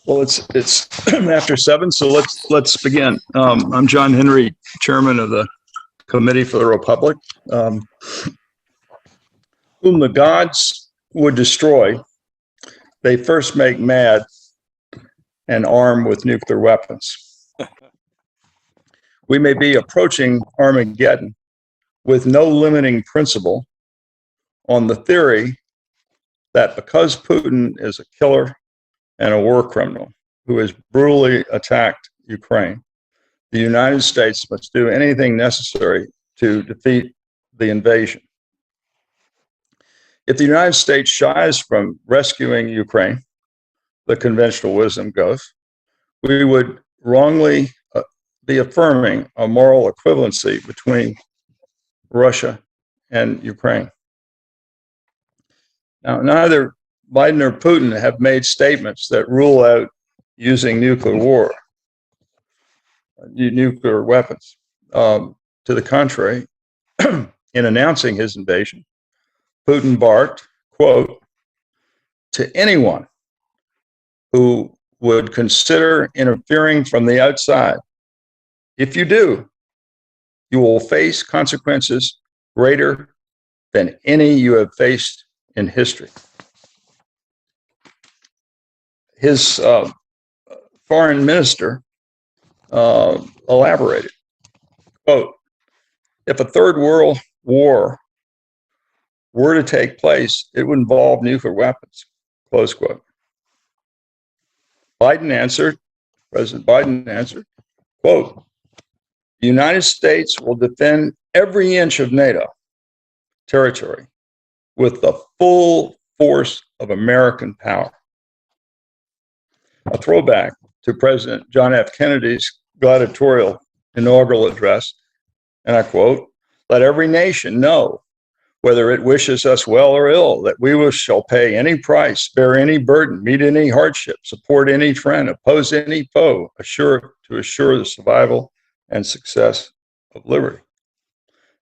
Well, it's after 7, so let's begin. I'm John Henry, chairman of the Committee for the Republic. Whom the gods would destroy, they first make mad and arm with nuclear weapons. We may be approaching Armageddon with no limiting principle on the theory that because Putin is a killer and a war criminal who has brutally attacked Ukraine, the United States must do anything necessary to defeat the invasion. If the United States shies from rescuing Ukraine, the conventional wisdom goes, we would wrongly be affirming a moral equivalency between Russia and Ukraine. Now, neither Biden or Putin have made statements that rule out using nuclear weapons. To the contrary, in announcing his invasion, Putin barked, quote, to anyone who would consider interfering from the outside, if you do, you will face consequences greater than any you have faced in history. His foreign minister elaborated, quote, if a third world war were to take place, it would involve nuclear weapons, close quote. President Biden answered, quote, the United States will defend every inch of NATO territory with the full force of American power. A throwback to President John F. Kennedy's gladiatorial inaugural address, and I quote, let every nation know, whether it wishes us well or ill, that we shall pay any price, bear any burden, meet any hardship, support any friend, oppose any foe, to assure the survival and success of liberty.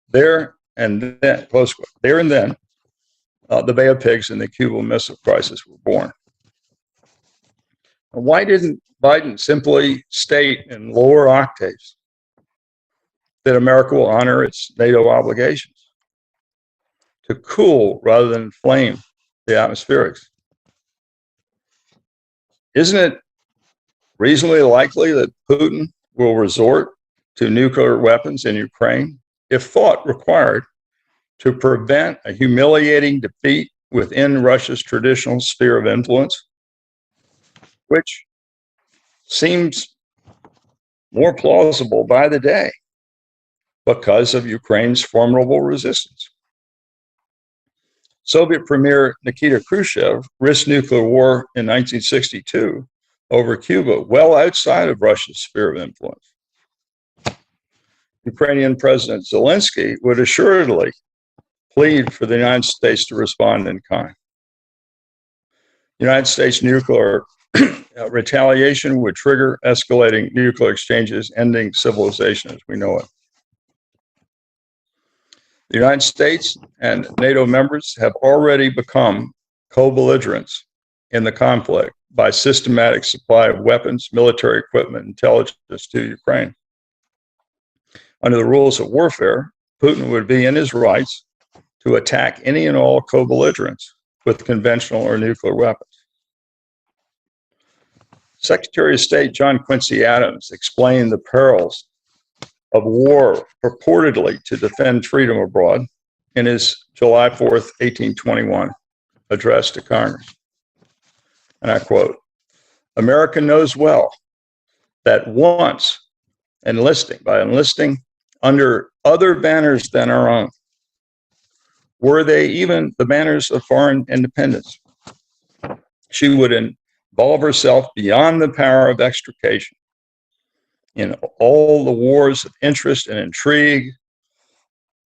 There and then, close quote, there and then, the Bay of Pigs and the Cuban Missile Crisis were born. Why didn't Biden simply state in lower octaves that America will honor its NATO obligations to cool rather than inflame the atmospherics? Isn't it reasonably likely that Putin will resort to nuclear weapons in Ukraine if thought required to prevent a humiliating defeat within Russia's traditional sphere of influence, which seems more plausible by the day because of Ukraine's formidable resistance? Soviet Premier Nikita Khrushchev risked nuclear war in 1962 over Cuba, well outside of Russia's sphere of influence. Ukrainian President Zelensky would assuredly plead for the United States to respond in kind. United States nuclear retaliation would trigger escalating nuclear exchanges, ending civilization as we know it. The United States and NATO members have already become co-belligerents in the conflict by systematic supply of weapons, military equipment, intelligence to Ukraine. Under the rules of warfare, Putin would be in his rights to attack any and all co-belligerents with conventional or nuclear weapons. Secretary of State John Quincy Adams explained the perils of war purportedly to defend freedom abroad in his July 4th, 1821 address to Congress. And I quote, America knows well that once enlisting under other banners than our own, were they even the banners of foreign independence, she would involve herself beyond the power of extrication in all the wars of interest and intrigue,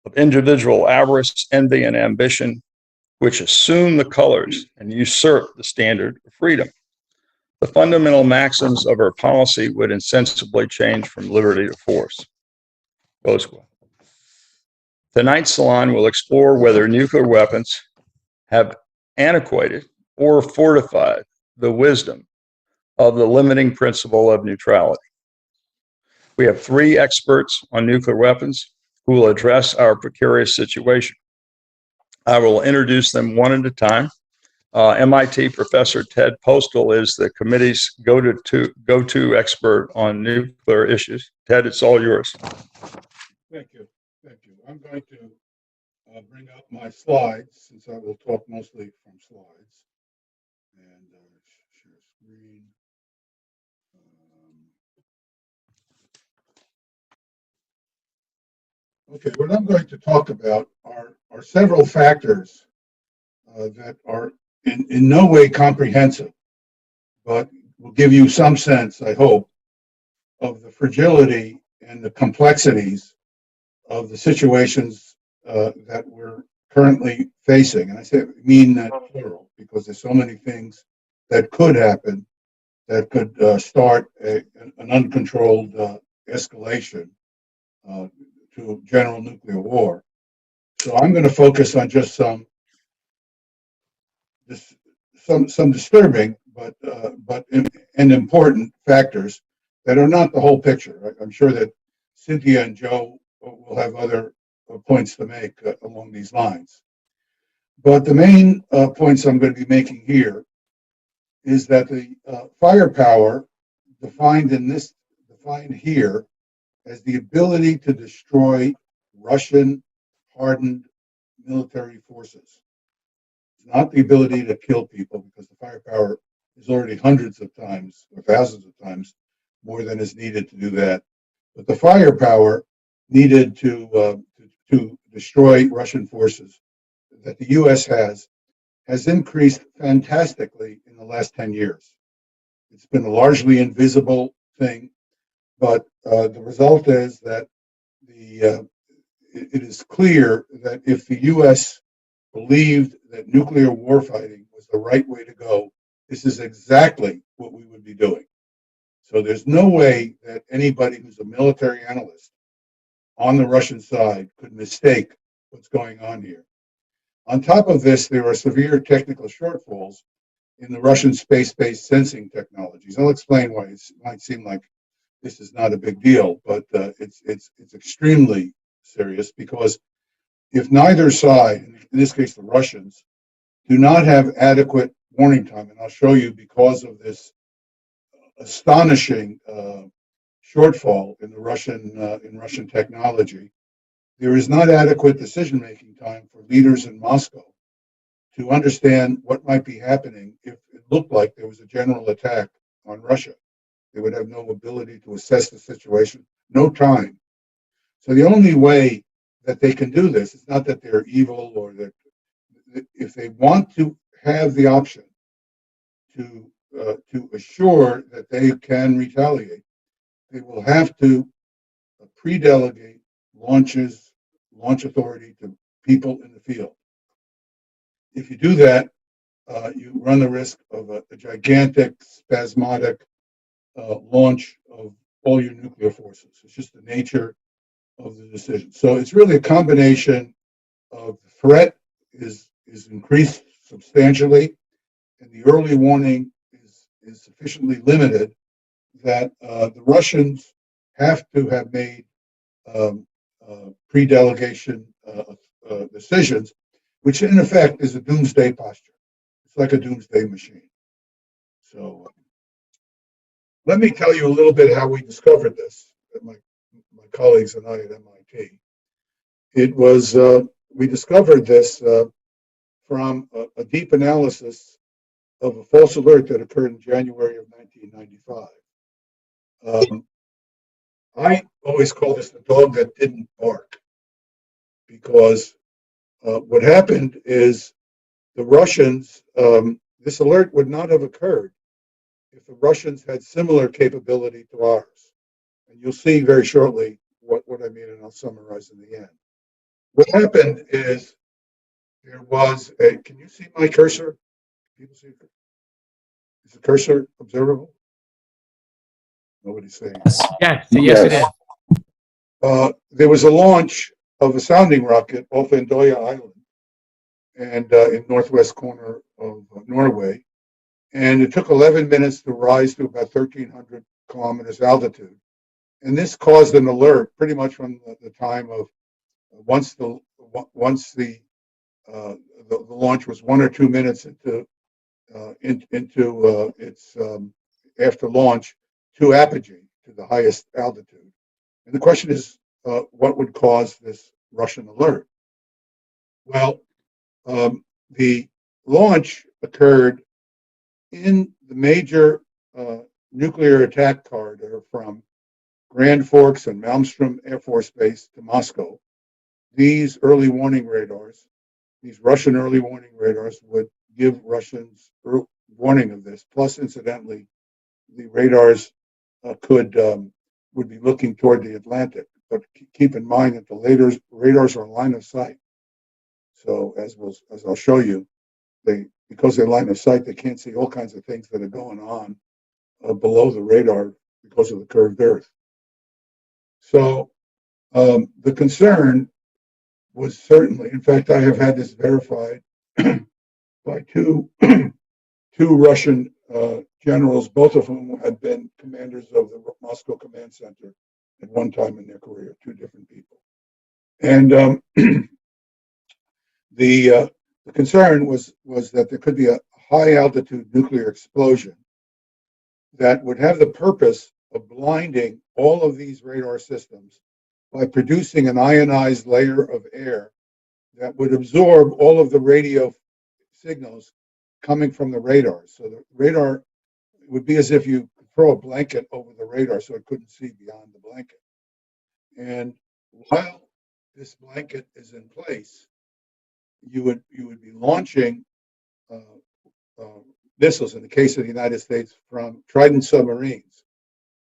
of individual avarice, envy, and ambition, which assume the colors and usurp the standard of freedom. The fundamental maxims of her policy would insensibly change from liberty to force. Close quote. Tonight's salon will explore whether nuclear weapons have antiquated or fortified the wisdom of the limiting principle of neutrality. We have 3 experts on nuclear weapons who will address our precarious situation. I will introduce them one at a time. MIT Professor Ted Postol is the committee's go-to expert on nuclear issues. Ted, it's all yours. Thank you. Thank you. I'm going to bring up my slides, since I will talk mostly from slides. And share screen. Okay, what I'm going to talk about are several factors that are in no way comprehensive, but will give you some sense, I hope, of the fragility and the complexities of the situations that we're currently facing. And I mean that plural, because there's so many things that could happen that could start an uncontrolled escalation to general nuclear war. So I'm going to focus on just some disturbing but important factors that are not the whole picture. I'm sure that Cynthia and Joe will have other points to make along these lines. But the main points I'm going to be making here is that the firepower defined here as the ability to destroy Russian hardened military forces. It's not the ability to kill people, because the firepower is already hundreds of times or thousands of times more than is needed to do that. But the firepower needed to destroy Russian forces that the U.S. has increased fantastically in the last 10 years. It's been a largely invisible thing, but the result is that it is clear that if the U.S. believed that nuclear warfighting was the right way to go, this is exactly what we would be doing. So there's no way that anybody who's a military analyst on the Russian side could mistake what's going on here. On top of this, there are severe technical shortfalls in the Russian space-based sensing technologies. I'll explain why it might seem like this is not a big deal, but it's extremely serious, because if neither side, in this case the Russians, do not have adequate warning time, and I'll show you because of this astonishing shortfall in Russian technology, there is not adequate decision-making time for leaders in Moscow to understand what might be happening if it looked like there was a general attack on Russia. They would have no ability to assess the situation, no time. So the only way that they can do this, it's not that they're evil or that, if they want to have the option to assure that they can retaliate, they will have to pre-delegate launch authority to people in the field. If you do that, you run the risk of a gigantic, spasmodic launch of all your nuclear forces. It's just the nature of the decision. So it's really a combination of the threat is increased substantially, and the early warning is sufficiently limited that the Russians have to have made pre-delegation decisions, which in effect is a doomsday posture. It's like a doomsday machine. So let me tell you a little bit how we discovered this, my colleagues and I at MIT. It was, we discovered this from a deep analysis of a false alert that occurred in January of 1995. I always call this the dog that didn't bark, because what happened is the Russians, this alert would not have occurred if the Russians had similar capability to ours. And you'll see very shortly what I mean, and I'll summarize in the end. What happened is there was can you see my cursor? People see it? Is the cursor observable? Nobody's saying. Yes, it is. There was a launch of a sounding rocket off Endow Island and in northwest corner of Norway. And it took 11 minutes to rise to about 1,300 kilometers altitude. And this caused an alert pretty much from the time of once the launch was 1 or 2 minutes into its after launch to apogee, to the highest altitude. And the question is, what would cause this Russian alert? Well, the launch occurred in the major nuclear attack corridor from Grand Forks and Malmstrom Air Force Base to Moscow. These early warning radars, these Russian early warning radars, would give Russians warning of this. Plus, incidentally, the radars would be looking toward the Atlantic. But keep in mind that the radars are line of sight. So as I'll show you, because they're line of sight, they can't see all kinds of things that are going on below the radar because of the curved Earth. So the concern was certainly, in fact, I have had this verified by two Russian generals, both of whom had been commanders of the Moscow Command Center at one time in their career, two different people. And the concern was that there could be a high altitude nuclear explosion that would have the purpose of blinding all of these radar systems by producing an ionized layer of air that would absorb all of the radio signals coming from the radar. So the radar would be as if you throw a blanket over the radar so it couldn't see beyond the blanket. And while this blanket is in place, you would be launching missiles, in the case of the United States, from Trident submarines.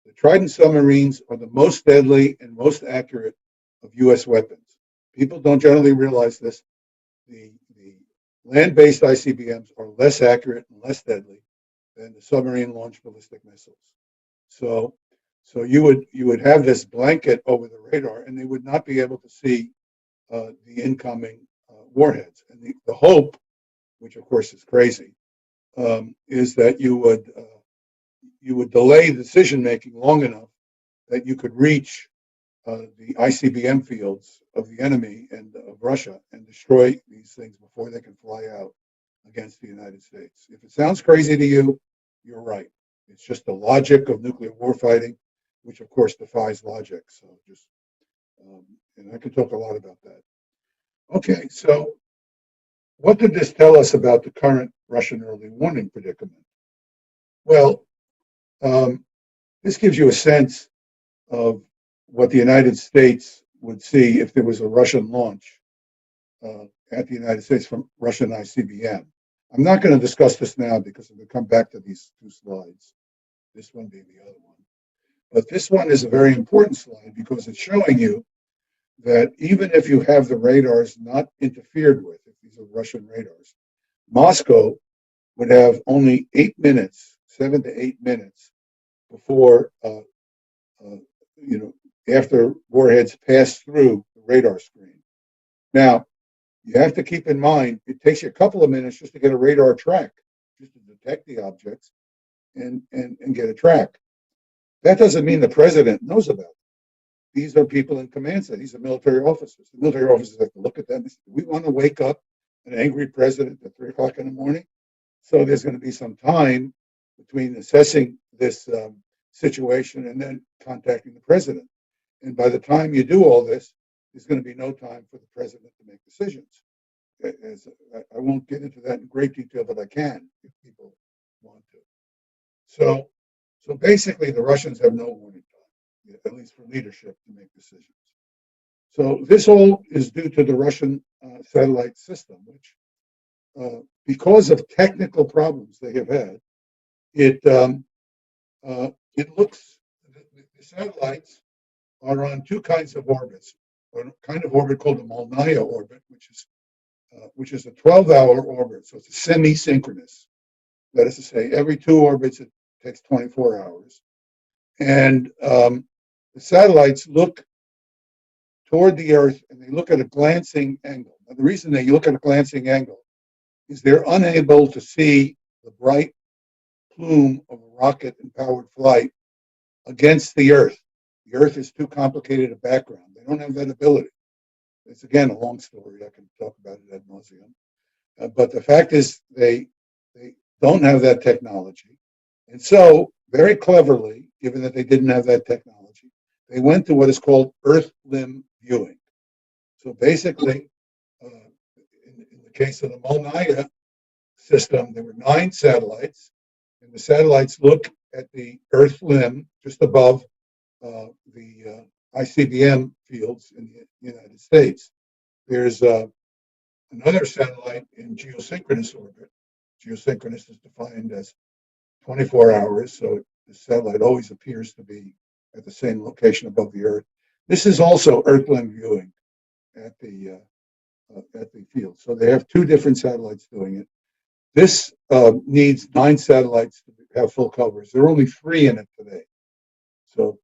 The Trident submarines are the most deadly and most accurate of U.S. weapons. People don't generally realize this. The land-based ICBMs are less accurate and less deadly than the submarine-launched ballistic missiles. So you would have this blanket over the radar, and they would not be able to see the incoming warheads. And the hope, which of course is crazy, is that you would delay decision making long enough that you could reach the ICBM fields of the enemy and of Russia and destroy these things before they can fly out against the United States. If it sounds crazy to you, you're right. It's just the logic of nuclear warfighting, which of course defies logic. So and I could talk a lot about that. Okay, so what did this tell us about the current Russian early warning predicament? Well, this gives you a sense of what the United States would see if there was a Russian launch at the United States from Russian ICBM. I'm not going to discuss this now because I'm going to come back to these two slides, this one being the other one. But this one is a very important slide because it's showing you that even if you have the radars not interfered with, if these are Russian radars, Moscow would have only 8 minutes, 7 to 8 minutes before, after warheads pass through the radar screen. Now, you have to keep in mind, it takes you a couple of minutes just to get a radar track, just to detect the objects and get a track. That doesn't mean the president knows about it. These are people in command center. These are military officers. The military officers have to look at them and say, do we want to wake up an angry president at 3 o'clock in the morning? So there's going to be some time between assessing this situation and then contacting the president. And by the time you do all this, there's going to be no time for the president to make decisions. I won't get into that in great detail, but I can if people want to. So basically, the Russians have no warning time, at least for leadership, to make decisions. So this all is due to the Russian satellite system, which, because of technical problems they have had, it looks, the satellites are on two kinds of orbits. A kind of orbit called the Molniya orbit, which is a 12-hour orbit, so it's a semi-synchronous. That is to say, every 2 orbits it takes 24 hours, and the satellites look toward the Earth and they look at a glancing angle. Now, the reason they look at a glancing angle is they're unable to see the bright plume of a rocket and powered flight against the Earth. The Earth is too complicated a background. They don't have that ability. It's again a long story. I can talk about it ad nauseum. But the fact is, they don't have that technology, and so very cleverly, given that they didn't have that technology, they went to what is called Earth limb viewing. So basically, in the case of the Molniya system, there were 9 satellites, and the satellites look at the Earth limb just above the ICBM fields in the United States. There's another satellite in geosynchronous orbit. Geosynchronous is defined as 24 hours, so the satellite always appears to be at the same location above the Earth. This is also Earth limb viewing at the field. So they have 2 different satellites doing it. This needs 9 satellites to have full coverage. There are only 3 in it today, so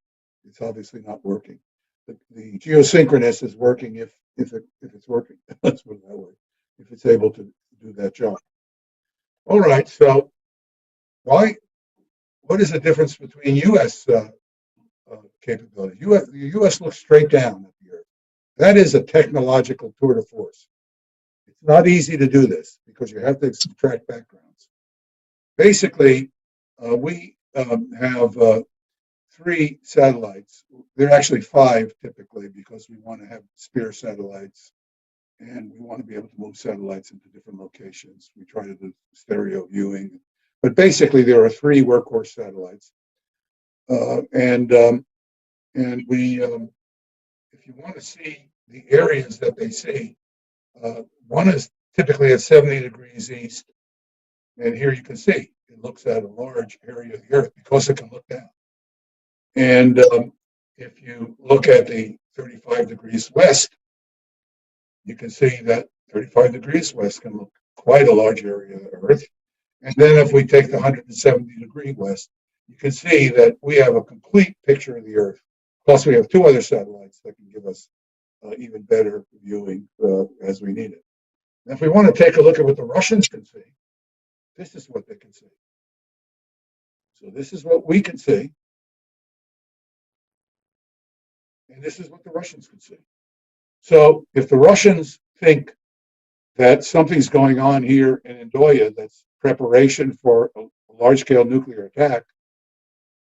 it's obviously not working. The geosynchronous is working if it's working. Let's put it that way. If it's able to do that job. All right. So what is the difference between U.S. Capability? The U.S. looks straight down at the Earth. That is a technological tour de force. It's not easy to do this because you have to subtract backgrounds. Basically, we have 3 satellites. There are actually 5 typically because we want to have spear satellites and we want to be able to move satellites into different locations. We try to do stereo viewing. But basically, there are 3 workhorse satellites. And we, if you want to see the areas that they see, one is typically at 70 degrees east. And here you can see it looks at a large area of the Earth because it can look down. And if you look at the 35 degrees west, you can see that 35 degrees west can look quite a large area of the Earth. And then if we take the 170 degree west, you can see that we have a complete picture of the Earth. Plus, we have 2 other satellites that can give us even better viewing as we need it. And if we want to take a look at what the Russians can see, this is what they can see. So this is what we can see. And this is what the Russians can see. So if the Russians think that something's going on here in Endow that's preparation for a large-scale nuclear attack,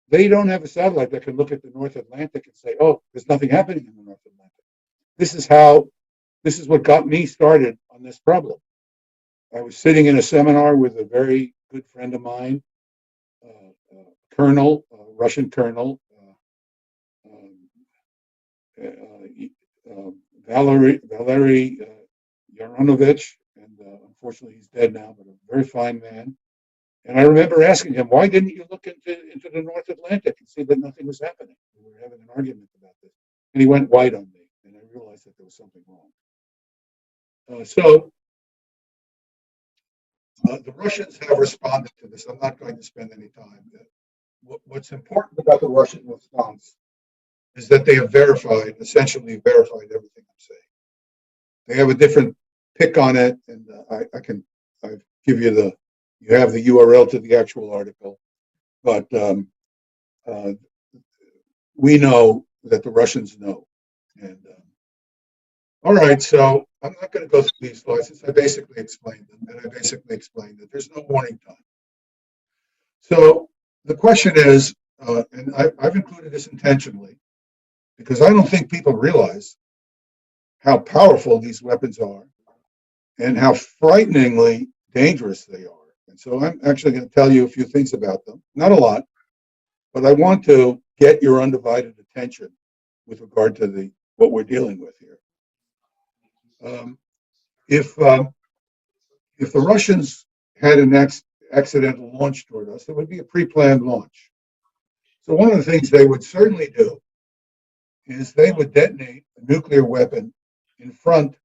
they don't have a satellite that can look at the North Atlantic and say, oh, there's nothing happening in the North Atlantic. This is what got me started on this problem. I was sitting in a seminar with a very good friend of mine, colonel, Russian colonel, Valery Yaranovich, and unfortunately he's dead now, but a very fine man. And I remember asking him, why didn't you look into the North Atlantic and see that nothing was happening? We were having an argument about this. And he went white on me, and I realized that there was something wrong. The Russians have responded to this. I'm not going to spend any time. What's important about the Russian response is that they have essentially verified everything I'm saying. They have a different pick on it, and I give you you have the URL to the actual article, but we know that the Russians know. And all right, so I'm not going to go through these slides since I basically explained them, and I basically explained that there's no warning time. So the question is, and I've included this intentionally, because I don't think people realize how powerful these weapons are and how frighteningly dangerous they are. And so I'm actually going to tell you a few things about them. Not a lot, but I want to get your undivided attention with regard to what we're dealing with here. If the Russians had an accidental launch toward us, it would be a pre-planned launch. So one of the things they would certainly do is they would detonate a nuclear weapon in front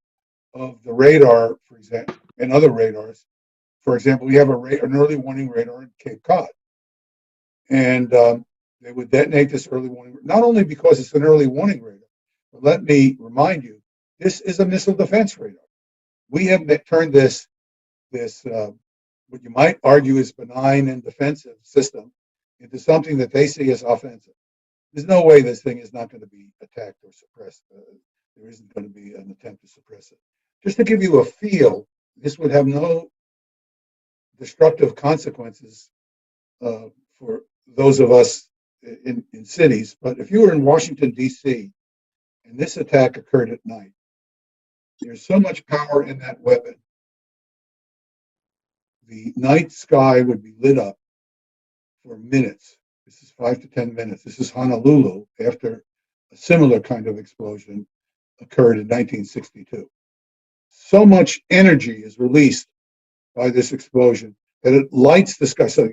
of the radar, for example, and other radars. For example, we have an early warning radar in Cape Cod. And they would detonate this early warning, not only because it's an early warning radar, but let me remind you, this is a missile defense radar. We have turned this what you might argue is benign and defensive system into something that they see as offensive. There's no way this thing is not going to be attacked or suppressed. There isn't going to be an attempt to suppress it. Just to give you a feel, this would have no destructive consequences for those of us in cities. But if you were in Washington, D.C., and this attack occurred at night, there's so much power in that weapon. The night sky would be lit up for minutes. This is 5 to 10 minutes. This is Honolulu after a similar kind of explosion occurred in 1962. So much energy is released by this explosion that it lights the sky. So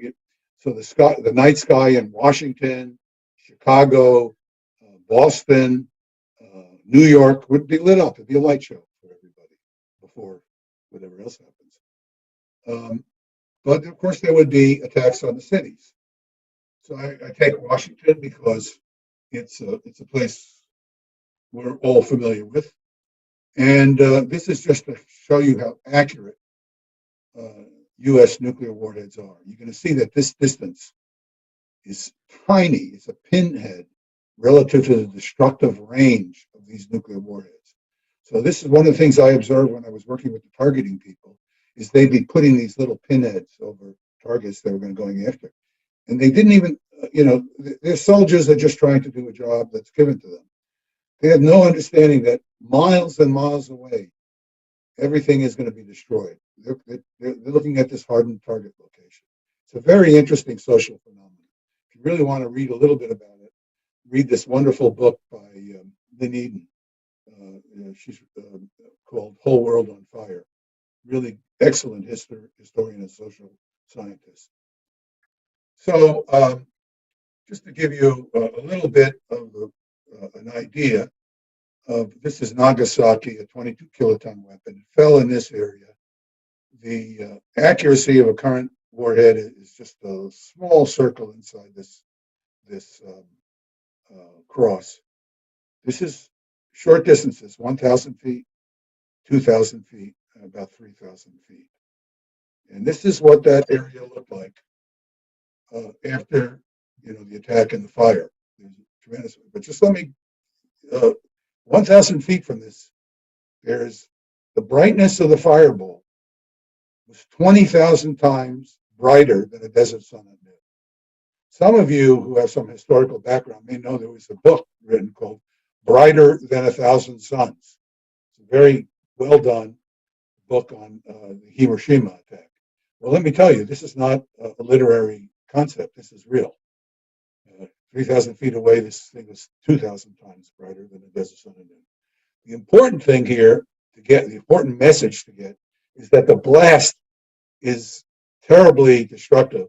the night sky in Washington, Chicago, Boston, New York would be lit up. It'd be a light show for everybody before whatever else happens. But of course, there would be attacks on the cities. So I take Washington because it's a place we're all familiar with, and this is just to show you how accurate U.S. nuclear warheads are. You're going to see that this distance is tiny. It's a pinhead relative to the destructive range of these nuclear warheads. So this is one of the things I observed when I was working with the targeting people, is they'd be putting these little pinheads over targets they were going after. And they didn't even, their soldiers are just trying to do a job that's given to them. They have no understanding that miles and miles away, everything is going to be destroyed. They're looking at this hardened target location. It's a very interesting social phenomenon. If you really want to read a little bit about it, read this wonderful book by Lynn Eden. She's called Whole World on Fire. Really excellent historian and social scientist. So just to give you a little bit of an idea of, this is Nagasaki, a 22 kiloton weapon. It fell in this area. The accuracy of a current warhead is just a small circle inside this cross. This is short distances, 1,000 feet, 2,000 feet, and about 3,000 feet. And this is what that area looked like after the attack and the fire. There's tremendous, but just let me 1,000 feet from this, there's the brightness of the fireball was 20,000 times brighter than a desert sun at noon. Some of you who have some historical background may know there was a book written called Brighter Than a Thousand Suns. It's a very well done book on the Hiroshima attack. Well, let me tell you, this is not a literary concept. This is real. 3,000 feet away, this thing was 2,000 times brighter than a desert sun at noon. The important thing here to get, the important message to get, is that the blast is terribly destructive,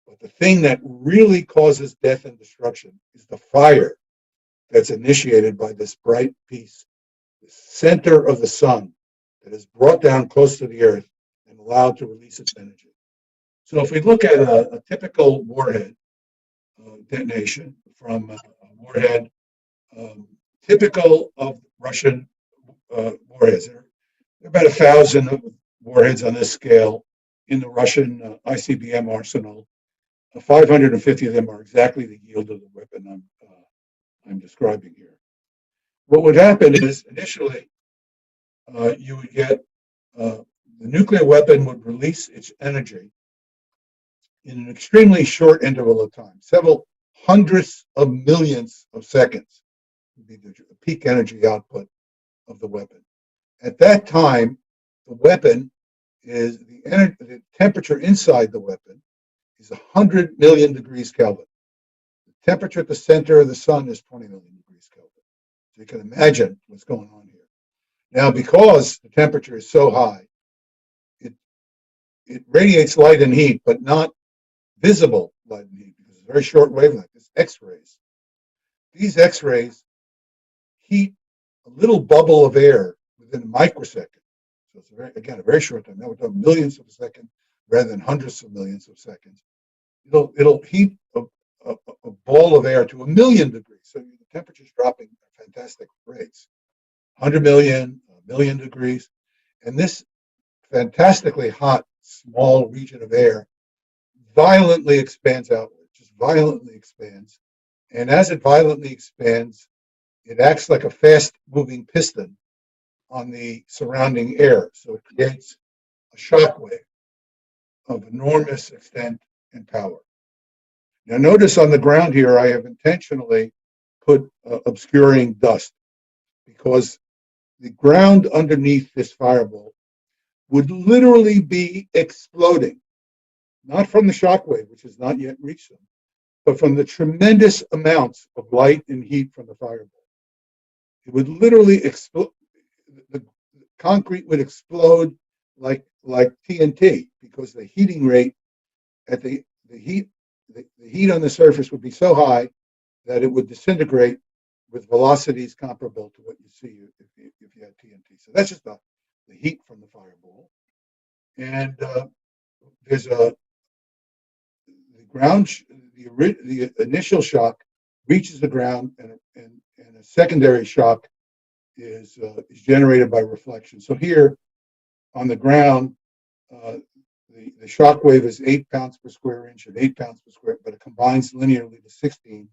but the thing that really causes death and destruction is the fire that's initiated by this bright piece, the center of the sun, that is brought down close to the earth and allowed to release its energy. So if we look at a typical warhead detonation from a warhead typical of Russian warheads, there are about 1,000 warheads on this scale in the Russian ICBM arsenal. 550 of them are exactly the yield of the weapon I'm describing here. What would happen is, initially, you would get the nuclear weapon would release its energy in an extremely short interval of time, several hundreds of millions of seconds would be the peak energy output of the weapon. At that time, the weapon is the temperature inside the weapon is 100 million degrees Kelvin. The temperature at the center of the sun is 20 million degrees Kelvin. So you can imagine what's going on here. Now, because the temperature is so high, it radiates light and heat, but not visible light and heat, because it's a very short wavelength. It's X-rays. These X-rays heat a little bubble of air within a microsecond. So it's a very short time. Now we're talking millions of a second rather than hundreds of millions of seconds. It'll heat a ball of air to 1 million degrees. So the temperature's dropping at fantastic rates. 100 million, 1 million degrees. And this fantastically hot small region of air, violently expands outward, just violently expands. And as it violently expands, it acts like a fast-moving piston on the surrounding air. So it creates a shock wave of enormous extent and power. Now notice on the ground here, I have intentionally put obscuring dust because the ground underneath this fireball would literally be exploding, not from the shock wave, which has not yet reached them, but from the tremendous amounts of light and heat from the fireball. It would literally explode. The concrete would explode like TNT because the heating rate at the heat on the surface would be so high that it would disintegrate with velocities comparable to what you see if you had TNT. So that's just the heat from the fireball. And there's the ground, the initial shock reaches the ground, and a secondary shock is generated by reflection. So here on the ground, the shock wave is 8 pounds per square inch and 8 pounds per square, but it combines linearly to 16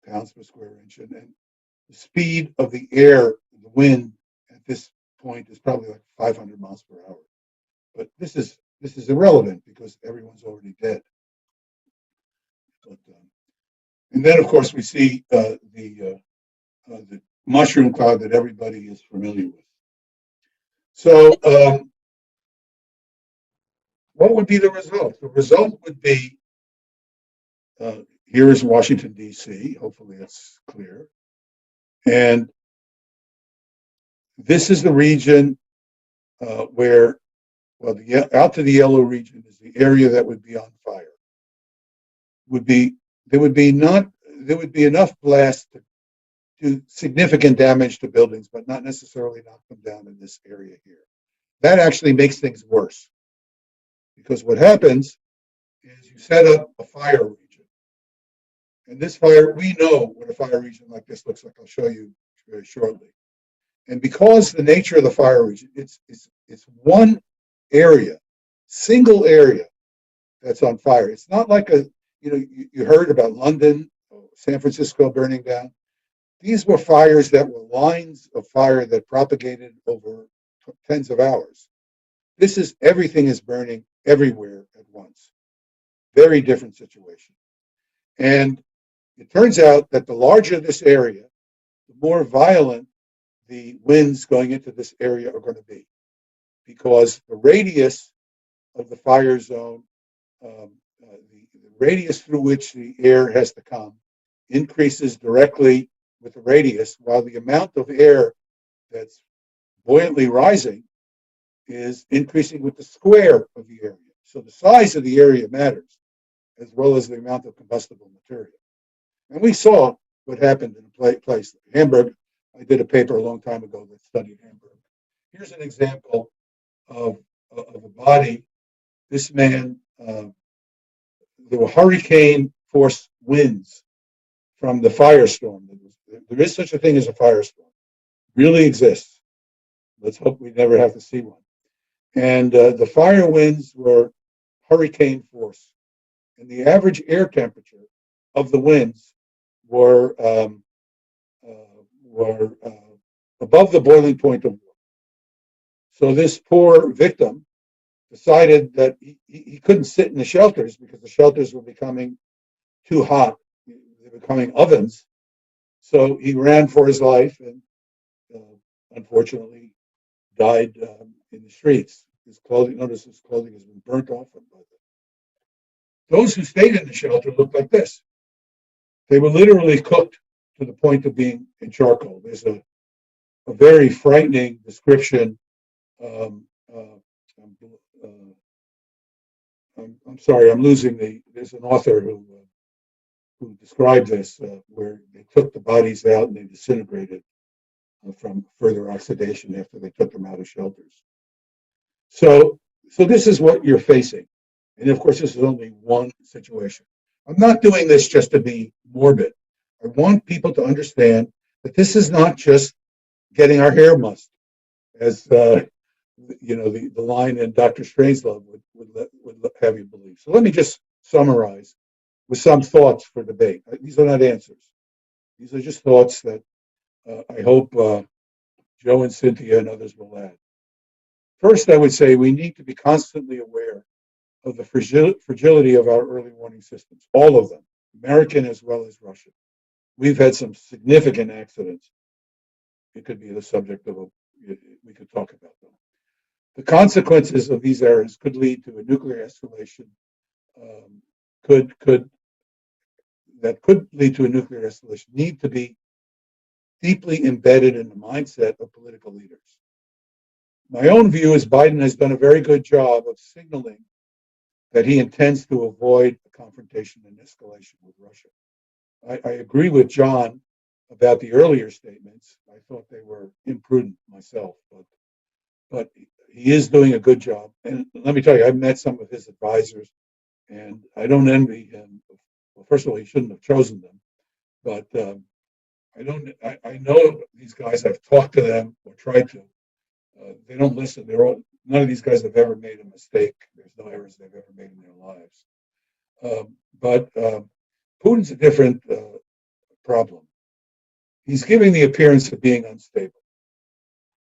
pounds per square inch. And the speed of the air, the wind at this point is probably like 500 miles per hour. But this is irrelevant because everyone's already dead. But, and then, of course, we see the mushroom cloud that everybody is familiar with. So what would be the result? The result would be, here is Washington, D.C. Hopefully that's clear. And this is the region where, well, out to the yellow region is the area that would be on fire. There would be enough blast to do significant damage to buildings, but not necessarily knock them down in this area here. That actually makes things worse, because what happens is you set up a fire region, and this fire, we know what a fire region like this looks like. I'll show you very shortly. And because the nature of the fire region, it's one area, single area that's on fire. It's not like you heard about London, or San Francisco burning down. These were fires that were lines of fire that propagated over tens of hours. Everything is burning everywhere at once. Very different situation. And it turns out that the larger this area, the more violent the winds going into this area are going to be, because the radius of the fire zone, the radius through which the air has to come, increases directly with the radius, while the amount of air that's buoyantly rising is increasing with the square of the area. So the size of the area matters, as well as the amount of combustible material. And we saw what happened in a place like Hamburg. I did a paper a long time ago that studied Hamburg. Here's an example of a body. This man, there were hurricane force winds from the firestorm. There is such a thing as a firestorm. It really exists. Let's hope we never have to see one. And the fire winds were hurricane force. And the average air temperature of the winds were above the boiling point of water. So this poor victim decided that he couldn't sit in the shelters because the shelters were becoming too hot. They were becoming ovens. So he ran for his life and unfortunately died in the streets. His clothing has been burnt off. Those who stayed in the shelter looked like this. They were literally cooked to the point of being in charcoal. There's a very frightening description. I'm sorry, I'm losing there's an author who described this, where they took the bodies out and they disintegrated from further oxidation after they took them out of shelters. So this is what you're facing. And of course, this is only one situation. I'm not doing this just to be morbid. I want people to understand that this is not just getting our hair mussed, as the line in Dr. Strangelove would have you believe. So let me just summarize with some thoughts for debate. These are not answers. These are just thoughts that I hope Joe and Cynthia and others will add. First, I would say we need to be constantly aware of the fragility of our early warning systems, all of them, American as well as Russian. We've had some significant accidents. It could be the subject of we could talk about them. The consequences of these errors could lead to a nuclear escalation. Could lead to a nuclear escalation. Need to be deeply embedded in the mindset of political leaders. My own view is Biden has done a very good job of signaling that he intends to avoid a confrontation and escalation with Russia. I agree with John about the earlier statements. I thought they were imprudent myself, but he is doing a good job. And let me tell you, I've met some of his advisors, and I don't envy him. Well, first of all, he shouldn't have chosen them, but I know these guys. I've talked to them or tried to. They don't listen. None of these guys have ever made a mistake. There's no errors they've ever made in their lives. But Putin's a different problem. He's giving the appearance of being unstable.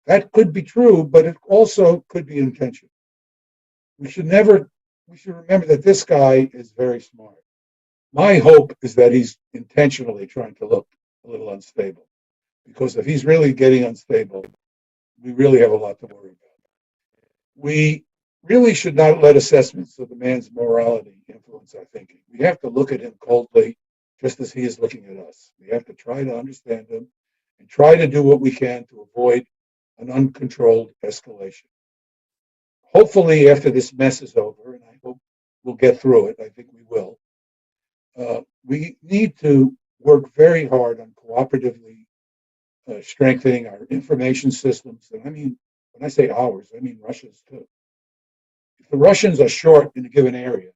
That could be true, but it also could be intentional. We should remember that this guy is very smart. My hope is that he's intentionally trying to look a little unstable, because if he's really getting unstable, we really have a lot to worry about. We really should not let assessments of the man's morality influence our thinking. We have to look at him coldly, just as he is looking at us. We have to try to understand him and try to do what we can to avoid an uncontrolled escalation. Hopefully, after this mess is over, and I hope we'll get through it, I think we will, we need to work very hard on cooperatively strengthening our information systems. And I mean, when I say ours, I mean Russia's too. If the Russians are short in a given area,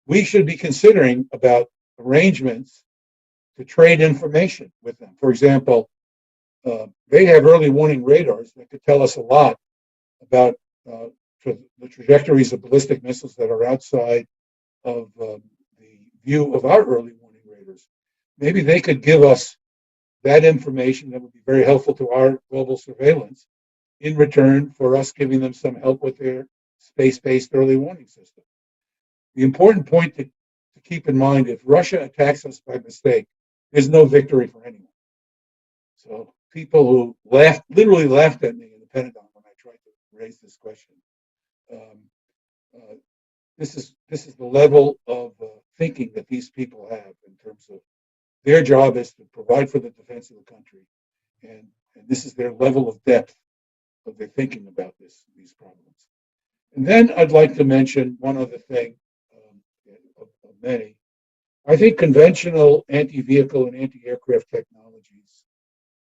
we should be considering about arrangements to trade information with them. For example, they have early warning radars that could tell us a lot about the trajectories of ballistic missiles that are outside of the view of our early warning radars. Maybe they could give us that information that would be very helpful to our global surveillance in return for us giving them some help with their space-based early warning system. The important point to keep in mind, if Russia attacks us by mistake, there's no victory for anyone. So people who literally laughed at me in the Pentagon when I tried to raise this question, this is the level of thinking that these people have in terms of their job is to provide for the defense of the country, and this is their level of depth of their thinking about these problems. And then I'd like to mention one other thing of many. I think conventional anti-vehicle and anti-aircraft technologies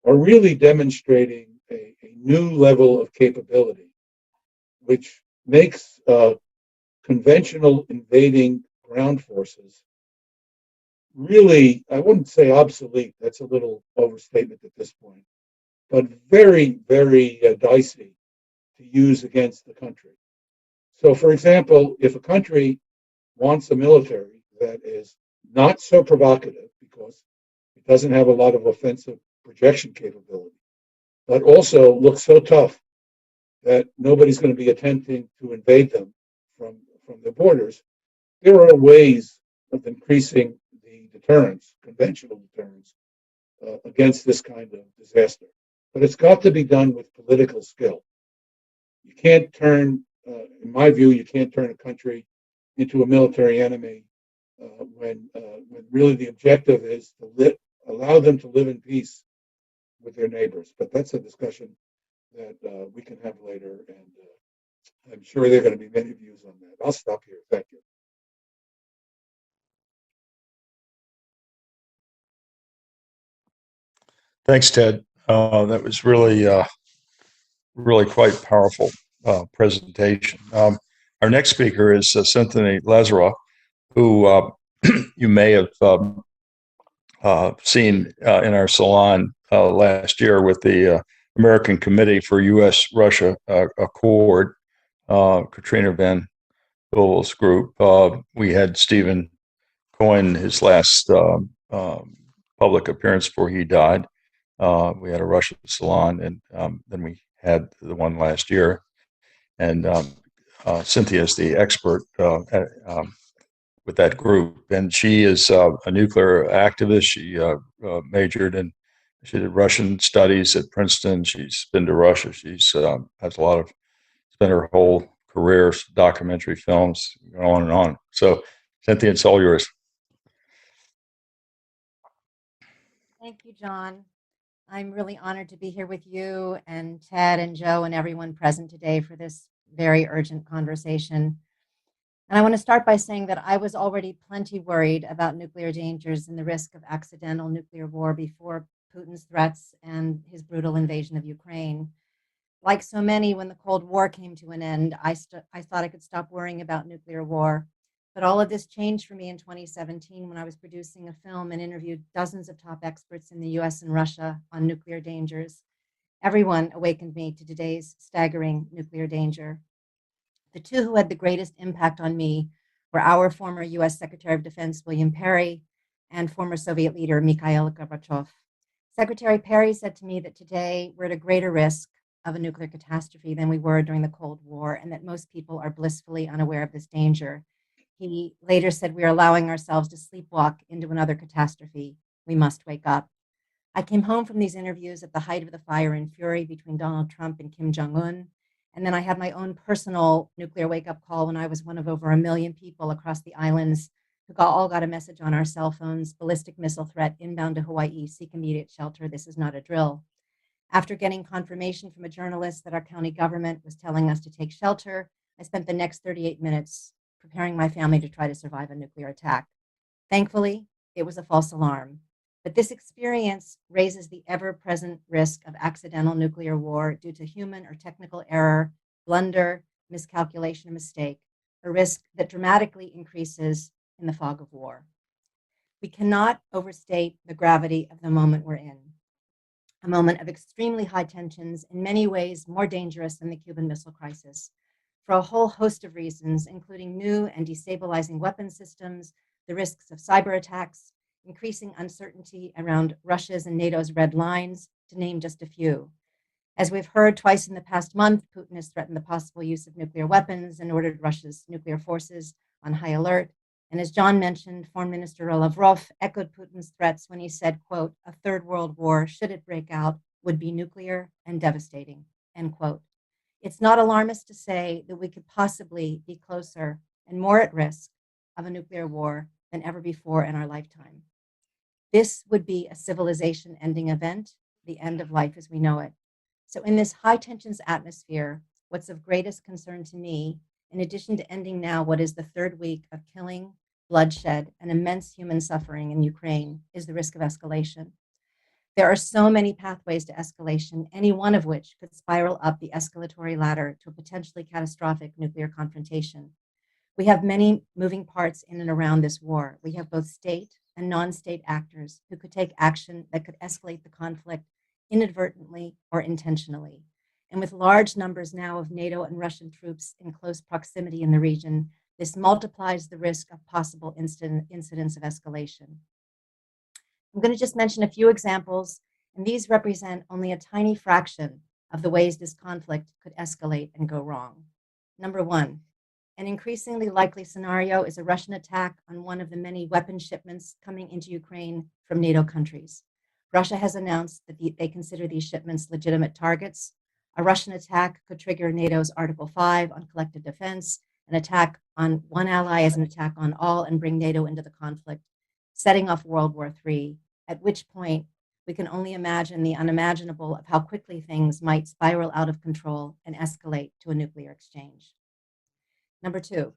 are really demonstrating a new level of capability, which makes conventional invading ground forces really, I wouldn't say obsolete, that's a little overstatement at this point, but very, very dicey to use against the country. So, for example, if a country wants a military that is not so provocative because it doesn't have a lot of offensive projection capability, but also looks so tough that nobody's going to be attempting to invade them from their borders, there are ways of increasing the deterrence, conventional deterrence, against this kind of disaster. But it's got to be done with political skill. You can't turn, in my view, you can't turn a country into a military enemy when really the objective is to allow them to live in peace with their neighbors. But that's a discussion that we can have later, and I'm sure there are going to be many views on that. I'll stop here. Thank you. Thanks, Ted. That was really, really quite powerful presentation. Our next speaker is Cynthia Lazaroff, who you may have seen in our salon last year with the American Committee for U.S.-Russia Accord, Katrina Van Dovel's group. We had Stephen Cohen, his last public appearance before he died. We had a Russia salon, and then we had the one last year. And Cynthia is the expert with that group, and she is a nuclear activist. She majored in, she did Russian studies at Princeton. She's been to Russia. She's has a lot of, spent her whole career, documentary films, on and on. So, Cynthia, it's all yours. Thank you, John. I'm really honored to be here with you and Ted and Joe and everyone present today for this very urgent conversation. And I want to start by saying that I was already plenty worried about nuclear dangers and the risk of accidental nuclear war before Putin's threats and his brutal invasion of Ukraine. Like so many, when the Cold War came to an end, I thought I could stop worrying about nuclear war. But all of this changed for me in 2017 when I was producing a film and interviewed dozens of top experts in the US and Russia on nuclear dangers. Everyone awakened me to today's staggering nuclear danger. The two who had the greatest impact on me were our former US Secretary of Defense, William Perry, and former Soviet leader, Mikhail Gorbachev. Secretary Perry said to me that today we're at a greater risk of a nuclear catastrophe than we were during the Cold War, and that most people are blissfully unaware of this danger. He later said, "We are allowing ourselves to sleepwalk into another catastrophe. We must wake up." I came home from these interviews at the height of the fire and fury between Donald Trump and Kim Jong-un. And then I had my own personal nuclear wake-up call when I was one of over 1 million people across the islands who all got a message on our cell phones: ballistic missile threat inbound to Hawaii, seek immediate shelter. This is not a drill. After getting confirmation from a journalist that our county government was telling us to take shelter, I spent the next 38 minutes preparing my family to try to survive a nuclear attack. Thankfully, it was a false alarm. But this experience raises the ever-present risk of accidental nuclear war due to human or technical error, blunder, miscalculation, and mistake, a risk that dramatically increases in the fog of war. We cannot overstate the gravity of the moment we're in, a moment of extremely high tensions, in many ways more dangerous than the Cuban Missile Crisis, for a whole host of reasons, including new and destabilizing weapon systems, the risks of cyber attacks, increasing uncertainty around Russia's and NATO's red lines, to name just a few. As we've heard twice in the past month, Putin has threatened the possible use of nuclear weapons and ordered Russia's nuclear forces on high alert. And as John mentioned, Foreign Minister Lazaroff echoed Putin's threats when he said, quote, "A third world war, should it break out, would be nuclear and devastating," end quote. It's not alarmist to say that we could possibly be closer and more at risk of a nuclear war than ever before in our lifetime. This would be a civilization-ending event, the end of life as we know it. So in this high tensions atmosphere, what's of greatest concern to me, in addition to ending now what is the third week of killing, bloodshed, and immense human suffering in Ukraine, is the risk of escalation. There are so many pathways to escalation, any one of which could spiral up the escalatory ladder to a potentially catastrophic nuclear confrontation. We have many moving parts in and around this war. We have both state and non-state actors who could take action that could escalate the conflict inadvertently or intentionally. And with large numbers now of NATO and Russian troops in close proximity in the region, this multiplies the risk of possible incidents of escalation. I'm going to just mention a few examples, and these represent only a tiny fraction of the ways this conflict could escalate and go wrong. Number one, an increasingly likely scenario is a Russian attack on one of the many weapon shipments coming into Ukraine from NATO countries. Russia has announced that they consider these shipments legitimate targets. A Russian attack could trigger NATO's Article 5 on collective defense. An attack on one ally is an attack on all and bring NATO into the conflict, setting off World War III, at which point we can only imagine the unimaginable of how quickly things might spiral out of control and escalate to a nuclear exchange. Number two,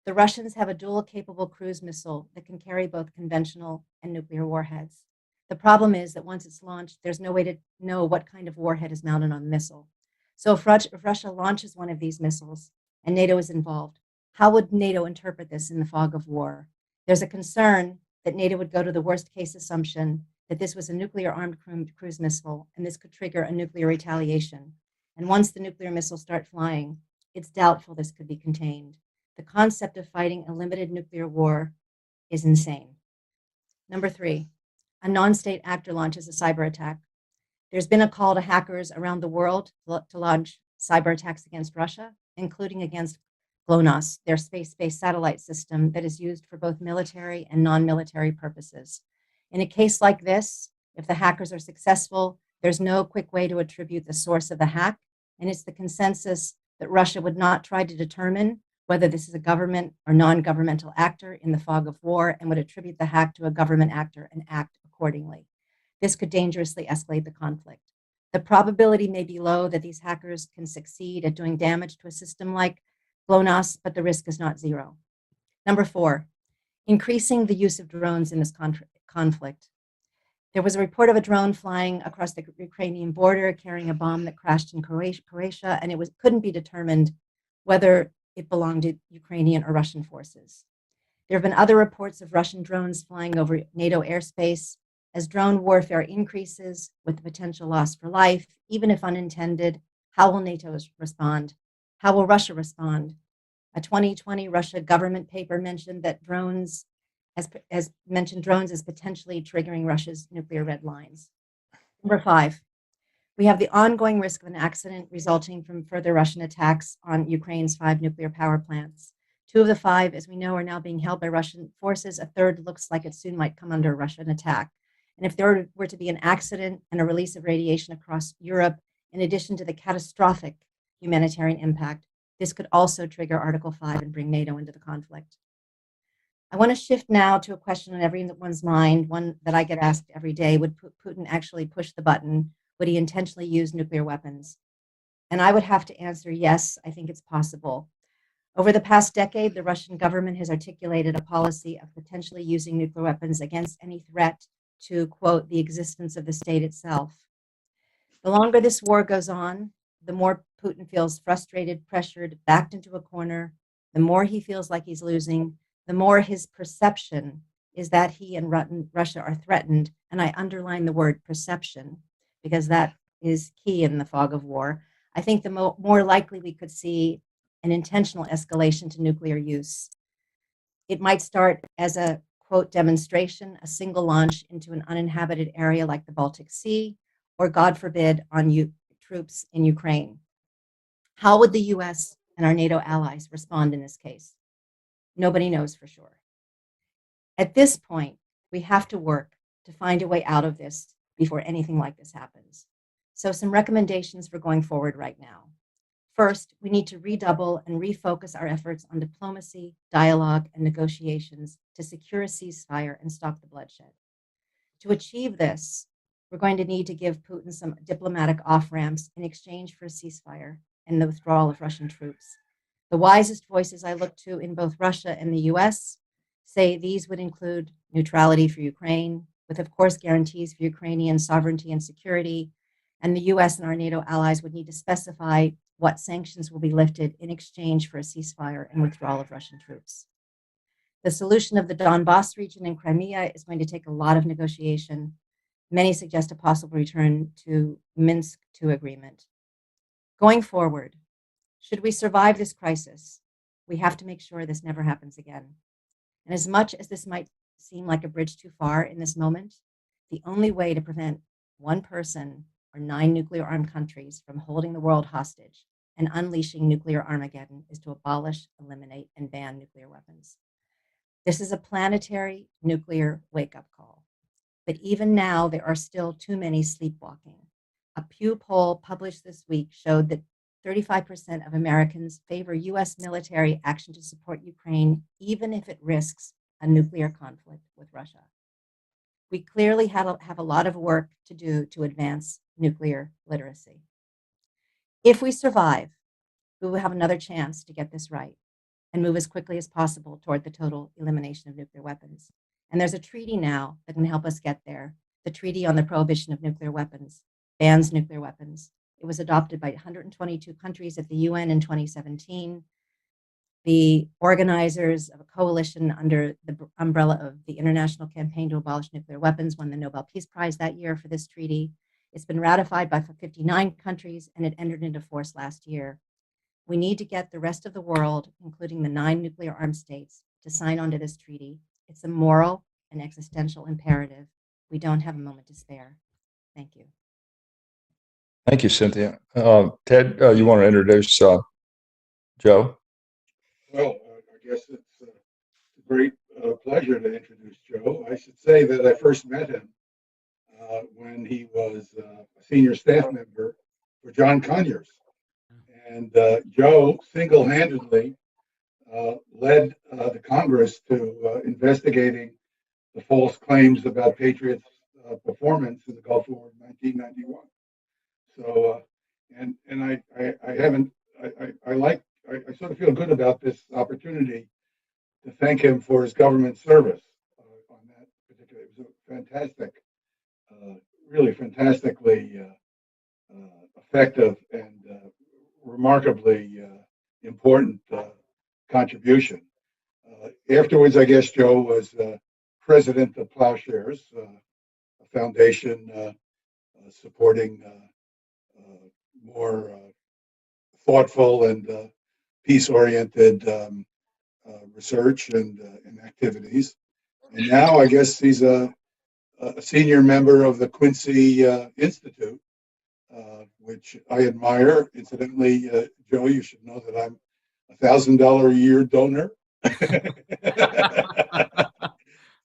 the Russians have a dual-capable cruise missile that can carry both conventional and nuclear warheads. The problem is that once it's launched, there's no way to know what kind of warhead is mounted on the missile. So if Russia launches one of these missiles and NATO is involved, how would NATO interpret this in the fog of war? There's a concern that NATO would go to the worst case assumption that this was a nuclear-armed cruise missile, and this could trigger a nuclear retaliation. And once the nuclear missiles start flying, it's doubtful this could be contained. The concept of fighting a limited nuclear war is insane. Number 3, a non-state actor launches a cyber attack. There's been a call to hackers around the world to launch cyber attacks against Russia, including against GLONASS, their space-based satellite system that is used for both military and non-military purposes. In a case like this, if the hackers are successful, there's no quick way to attribute the source of the hack, and it's the consensus that Russia would not try to determine whether this is a government or non-governmental actor in the fog of war, and would attribute the hack to a government actor and act accordingly. This could dangerously escalate the conflict. The probability may be low that these hackers can succeed at doing damage to a system like GLONASS, but the risk is not zero. Number 4, increasing the use of drones in this conflict. There was a report of a drone flying across the Ukrainian border carrying a bomb that crashed in Croatia, and it couldn't be determined whether it belonged to Ukrainian or Russian forces. There have been other reports of Russian drones flying over NATO airspace. As drone warfare increases with the potential loss for life, even if unintended, how will NATO respond? How will Russia respond? A 2020 Russia government paper mentioned that drones as potentially triggering Russia's nuclear red lines. Number 5, we have the ongoing risk of an accident resulting from further Russian attacks on Ukraine's 5 nuclear power plants. 2 of the 5, as we know, are now being held by Russian forces. A third looks like it soon might come under Russian attack. And if there were to be an accident and a release of radiation across Europe, in addition to the catastrophic humanitarian impact, this could also trigger Article 5 and bring NATO into the conflict. I want to shift now to a question on everyone's mind, one that I get asked every day. Would Putin actually push the button? Would he intentionally use nuclear weapons? And I would have to answer yes, I think it's possible. Over the past decade, the Russian government has articulated a policy of potentially using nuclear weapons against any threat to, quote, the existence of the state itself. The longer this war goes on, the more Putin feels frustrated, pressured, backed into a corner, the more he feels like he's losing, the more his perception is that he and Russia are threatened. And I underline the word perception because that is key in the fog of war. I think the more likely we could see an intentional escalation to nuclear use. It might start as a, quote, demonstration, a single launch into an uninhabited area like the Baltic Sea, or God forbid, on troops in Ukraine. How would the US and our NATO allies respond in this case? Nobody knows for sure. At this point, we have to work to find a way out of this before anything like this happens. So some recommendations for going forward right now. First, we need to redouble and refocus our efforts on diplomacy, dialogue, and negotiations to secure a ceasefire and stop the bloodshed. To achieve this, we're going to need to give Putin some diplomatic off-ramps in exchange for a ceasefire and the withdrawal of Russian troops. The wisest voices I look to in both Russia and the US say these would include neutrality for Ukraine, with, of course, guarantees for Ukrainian sovereignty and security, and the US and our NATO allies would need to specify what sanctions will be lifted in exchange for a ceasefire and withdrawal of Russian troops. The solution of the Donbass region and Crimea is going to take a lot of negotiation. Many suggest a possible return to Minsk II agreement. Going forward, should we survive this crisis, we have to make sure this never happens again. And as much as this might seem like a bridge too far in this moment, the only way to prevent one person or 9 nuclear-armed countries from holding the world hostage and unleashing nuclear Armageddon is to abolish, eliminate, and ban nuclear weapons. This is a planetary nuclear wake-up call. But even now, there are still too many sleepwalking. A Pew poll published this week showed that 35% of Americans favor US military action to support Ukraine, even if it risks a nuclear conflict with Russia. We clearly have a lot of work to do to advance nuclear literacy. If we survive, we will have another chance to get this right and move as quickly as possible toward the total elimination of nuclear weapons. And there's a treaty now that can help us get there. The Treaty on the Prohibition of Nuclear Weapons bans nuclear weapons. It was adopted by 122 countries at the UN in 2017. the organizers of a coalition under the umbrella of the International Campaign to Abolish Nuclear Weapons won the Nobel Peace Prize that year for this treaty. It's been ratified by 59 countries, and it entered into force last year. We need to get the rest of the world, including the 9 nuclear armed states, to sign on to this treaty. It's a moral and existential imperative. We don't have a moment to spare. Thank you. Thank you, Cynthia. Ted, you want to introduce Joe? Well, I guess it's a great pleasure to introduce Joe. I should say that I first met him when he was a senior staff member for John Conyers. And Joe single-handedly led the Congress to investigating the false claims about Patriots' performance in the Gulf War in 1991. So, and I sort of feel good about this opportunity to thank him for his government service on that particular. It was a fantastic, really fantastically effective and remarkably important contribution. Afterwards, I guess Joe was president of Plowshares, a foundation supporting more thoughtful and peace-oriented research and activities. And now I guess he's a senior member of the Quincy Institute, which I admire. Incidentally, Joe, you should know that I'm $1,000 a year donor.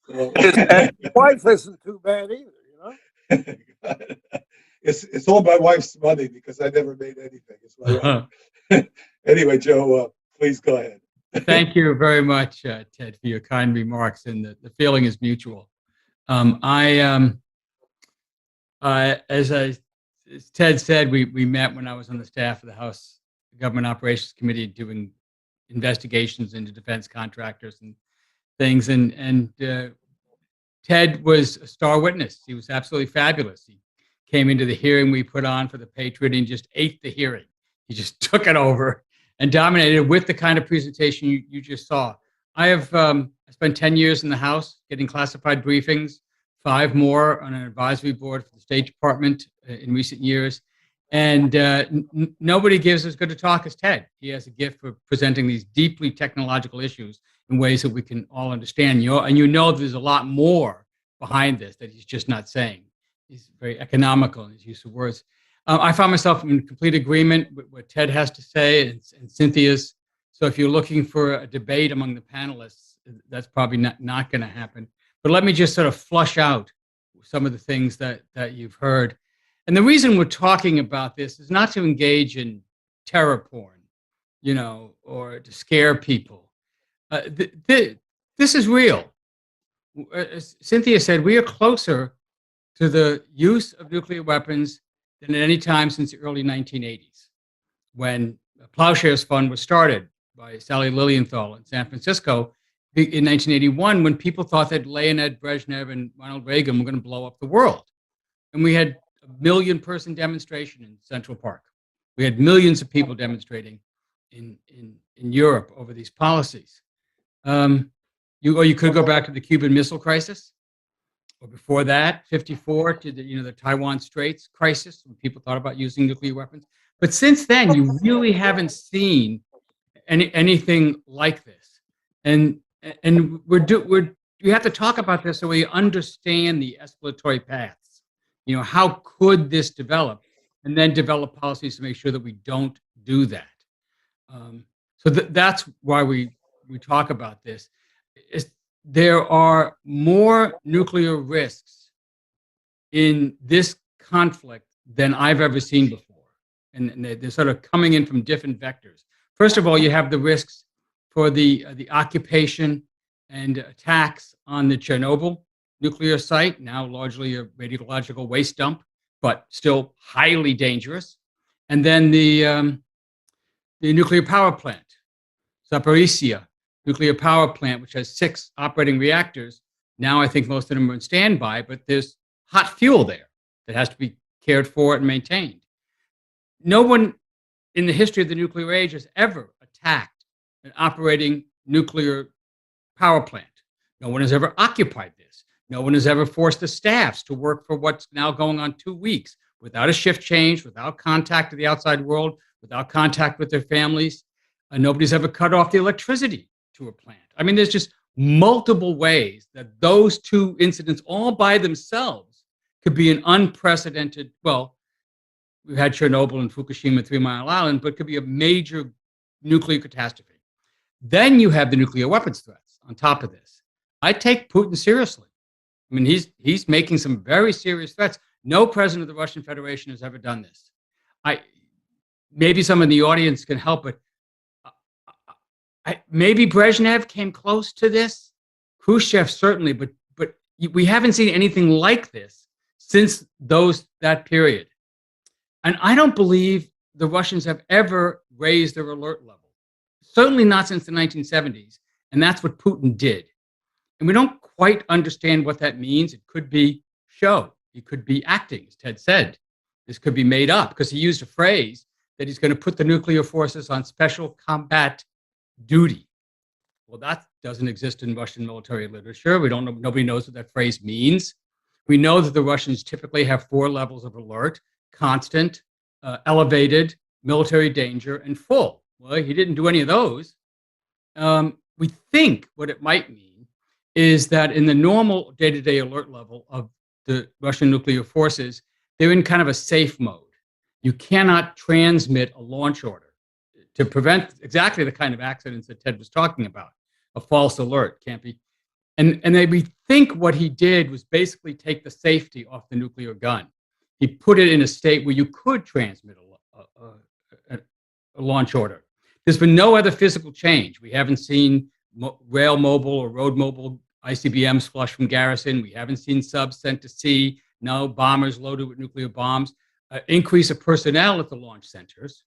So, Wife isn't too bad either, you know. it's all my wife's money because I never made anything. It's my wife. Anyway, Joe, please go ahead. Thank you very much, Ted, for your kind remarks, and the feeling is mutual. As Ted said, we met when I was on the staff of the House Government Operations Committee doing investigations into defense contractors and things, and Ted was a star witness. He was absolutely fabulous. He came into the hearing we put on for the Patriot and just ate the hearing. He just took it over and dominated with the kind of presentation you just saw. I spent 10 years in the House getting classified briefings, 5 more on an advisory board for the State Department in recent years. And nobody gives as good a talk as Ted. He has a gift for presenting these deeply technological issues in ways that we can all understand. And you know there's a lot more behind this that he's just not saying. He's very economical in his use of words. I found myself in complete agreement with what Ted has to say and Cynthia's. So if you're looking for a debate among the panelists, that's probably not going to happen. But let me just sort of flush out some of the things that you've heard. And the reason we're talking about this is not to engage in terror porn, you know, or to scare people. This is real. As Cynthia said, we are closer to the use of nuclear weapons than at any time since the early 1980s, when the Plowshares Fund was started by Sally Lilienthal in San Francisco in 1981, when people thought that Leonid Brezhnev and Ronald Reagan were going to blow up the world. And we had a 1 million-person demonstration in Central Park. We had millions of people demonstrating in Europe over these policies. You could go back to the Cuban Missile Crisis, or before that, 54, to the Taiwan Straits crisis, when people thought about using nuclear weapons. But since then, you really haven't seen anything like this. And we have to talk about this so we understand the escalatory paths. You know, how could this develop, and then develop policies to make sure that we don't do that. So that's why we talk about this. There are more nuclear risks in this conflict than I've ever seen before. And they're sort of coming in from different vectors. First of all, you have the risks for the occupation and attacks on the Chernobyl nuclear site, now largely a radiological waste dump, but still highly dangerous. And then the nuclear power plant, Zaporizhzhia nuclear power plant, which has 6 operating reactors. Now I think most of them are in standby, but there's hot fuel there that has to be cared for and maintained. No one in the history of the nuclear age has ever attacked an operating nuclear power plant. No one has ever occupied this. No one has ever forced the staffs to work for what's now going on 2 weeks without a shift change, without contact to the outside world, without contact with their families. Nobody's ever cut off the electricity to a plant. I mean, there's just multiple ways that those two incidents all by themselves could be an unprecedented, well, we've had Chernobyl and Fukushima, 3 Mile Island, but could be a major nuclear catastrophe. Then you have the nuclear weapons threats on top of this. I take Putin seriously. I mean, he's making some very serious threats. No president of the Russian Federation has ever done this. Maybe some in the audience can help, but maybe Brezhnev came close to this. Khrushchev certainly, but we haven't seen anything like this since that period. And I don't believe the Russians have ever raised their alert level. Certainly not since the 1970s, and that's what Putin did. And we don't quite understand what that means. It could be show. It could be acting, as Ted said. This could be made up because he used a phrase that he's going to put the nuclear forces on special combat duty. Well, that doesn't exist in Russian military literature. We don't know. Nobody knows what that phrase means. We know that the Russians typically have 4 levels of alert: constant, elevated, military danger, and full. Well, he didn't do any of those. We think what it might mean is that in the normal day-to-day alert level of the Russian nuclear forces, they're in kind of a safe mode. You cannot transmit a launch order to prevent exactly the kind of accidents that Ted was talking about. A false alert can't be. And we think what he did was basically take the safety off the nuclear gun. He put it in a state where you could transmit a launch order. There's been no other physical change. We haven't seen rail mobile or road mobile ICBMs flushed from garrison. We haven't seen subs sent to sea. No bombers loaded with nuclear bombs. Increase of personnel at the launch centers.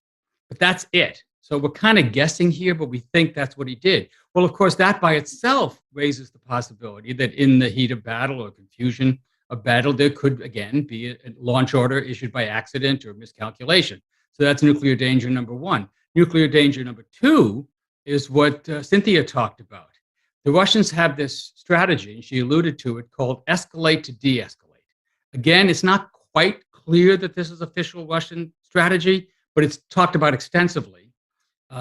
But that's it. So we're kind of guessing here, but we think that's what he did. Well, of course, that by itself raises the possibility that in the heat of battle or confusion of battle, there could, again, be a launch order issued by accident or miscalculation. So that's nuclear danger number 1. Nuclear danger number 2 is what Cynthia talked about. The Russians have this strategy, and she alluded to it, called escalate to de-escalate. Again, it's not quite clear that this is official Russian strategy, but it's talked about extensively.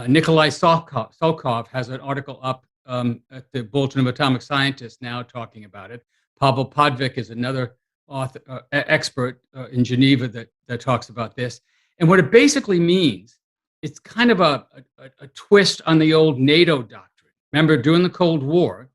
Nikolai Solkov has an article up at the Bulletin of Atomic Scientists now talking about it. Pavel Podvik is another author, expert in Geneva that talks about this. And what it basically means, it's kind of a twist on the old NATO doctrine. Remember, during the Cold War,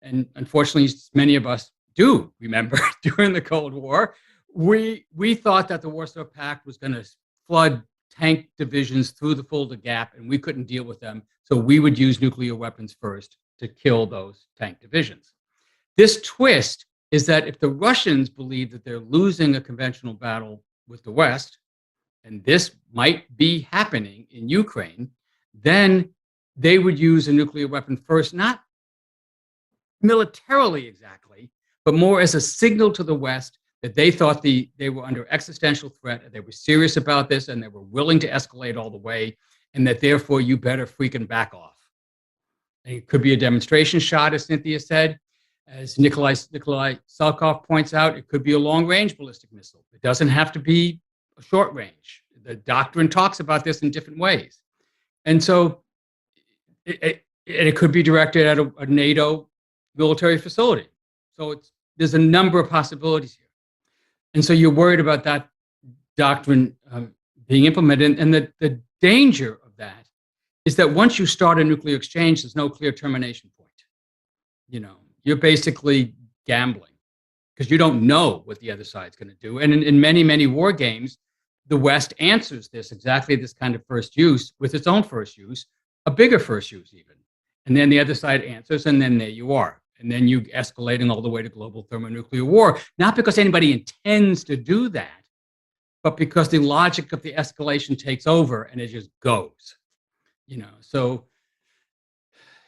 and unfortunately many of us do remember during the Cold War, we thought that the Warsaw Pact was going to flood tank divisions through the Fulda Gap, and we couldn't deal with them. So we would use nuclear weapons first to kill those tank divisions. This twist is that if the Russians believe that they're losing a conventional battle with the West, and this might be happening in Ukraine, then they would use a nuclear weapon first, not militarily exactly, but more as a signal to the West that they thought they were under existential threat, and they were serious about this, and they were willing to escalate all the way, and that therefore you better freaking back off. And it could be a demonstration shot, as Cynthia said. As Nikolai Salkov points out, it could be a long-range ballistic missile. It doesn't have to be a short range. The doctrine talks about this in different ways. And so it could be directed at a NATO military facility. So there's a number of possibilities here. And so you're worried about that doctrine being implemented. And the danger of that is that once you start a nuclear exchange, there's no clear termination point. You know, you're basically gambling because you don't know what the other side's going to do. And in many, many war games, the West answers exactly this kind of first use with its own first use, a bigger first use even. And then the other side answers, and then there you are. And then you escalating all the way to global thermonuclear war, not because anybody intends to do that, but because the logic of the escalation takes over and it just goes. You know, so,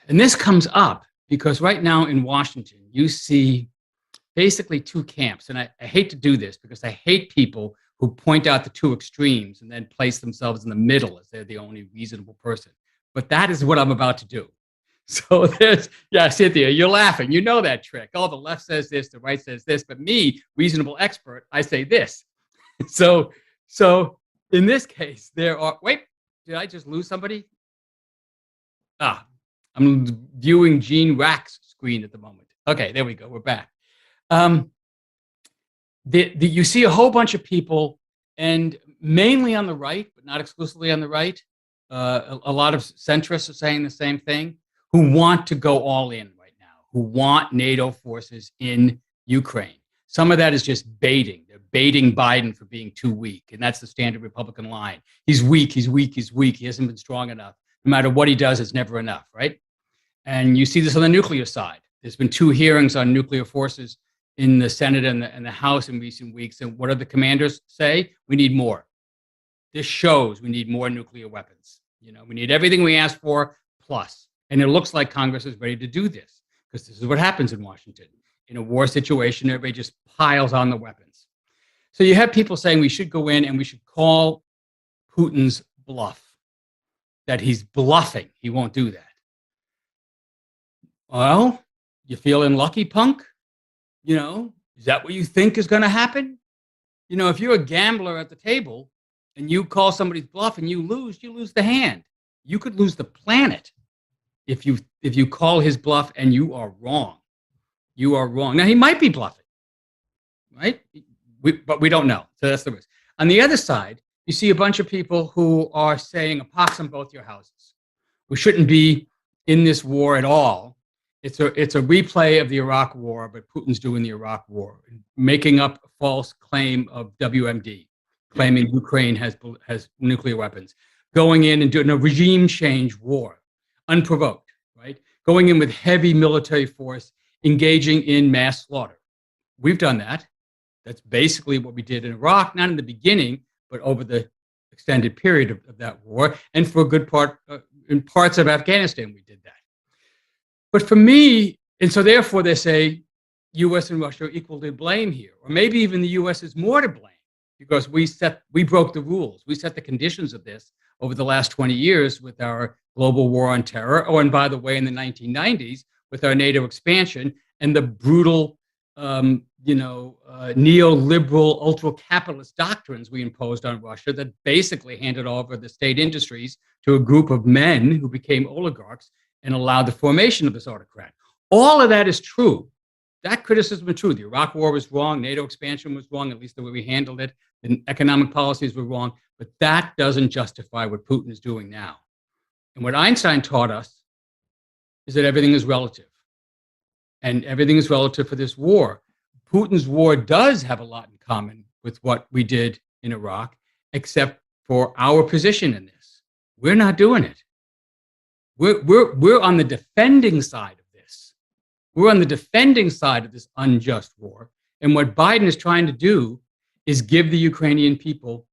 and this comes up because right now in Washington, you see basically 2 camps. And I hate to do this because I hate people who point out the 2 extremes and then place themselves in the middle as they're the only reasonable person. But that is what I'm about to do. So yeah, Cynthia, you're laughing. You know that trick. Oh, the left says this, the right says this, but me, reasonable expert, I say this. So in this case, wait, did I just lose somebody? I'm viewing Gene Rack's screen at the moment. Okay, there we go. We're back. You see a whole bunch of people, and mainly on the right, but not exclusively on the right. A lot of centrists are saying the same thing, who want to go all in right now, who want NATO forces in Ukraine. Some of that is just baiting. They're baiting Biden for being too weak, and that's the standard Republican line. He's weak, he's weak, he's weak. He hasn't been strong enough. No matter what he does, it's never enough, right? And you see this on the nuclear side. There's been 2 hearings on nuclear forces in the Senate and the House in recent weeks. And what do the commanders say? We need more. This shows we need more nuclear weapons. We need everything we asked for plus. And it looks like Congress is ready to do this, because this is what happens in Washington. In a war situation, everybody just piles on the weapons. So you have people saying we should go in and we should call Putin's bluff, that he's bluffing. He won't do that. Well, you feeling lucky, punk? Is that what you think is going to happen? If you're a gambler at the table and you call somebody's bluff and you lose the hand. You could lose the planet if you call his bluff and you are wrong. You are wrong. Now, he might be bluffing, right? But we don't know. So that's the risk. On the other side, you see a bunch of people who are saying a pox on both your houses. We shouldn't be in this war at all. It's a replay of the Iraq War, but Putin's doing the Iraq War, making up a false claim of WMD, claiming Ukraine has nuclear weapons, going in and doing a regime change war, unprovoked, right? Going in with heavy military force, engaging in mass slaughter. We've done that. That's basically what we did in Iraq, not in the beginning, but over the extended period of that war, and for a good part, in parts of Afghanistan, we did that. But for me, and so therefore they say U.S. and Russia are equal to blame here, or maybe even the U.S. is more to blame because we broke the rules. We set the conditions of this over the last 20 years with our global war on terror. Oh, and by the way, in the 1990s, with our NATO expansion and the brutal, neoliberal, ultra-capitalist doctrines we imposed on Russia that basically handed over the state industries to a group of men who became oligarchs and allowed the formation of this autocrat. All of that is true. That criticism is true. The Iraq War was wrong. NATO expansion was wrong, at least the way we handled it. The economic policies were wrong. But that doesn't justify what Putin is doing now. And what Einstein taught us is that everything is relative. And everything is relative for this war. Putin's war does have a lot in common with what we did in Iraq, except for our position in this. We're not doing it. We're on the defending side of this. We're on the defending side of this unjust war. And what Biden is trying to do is give the Ukrainian people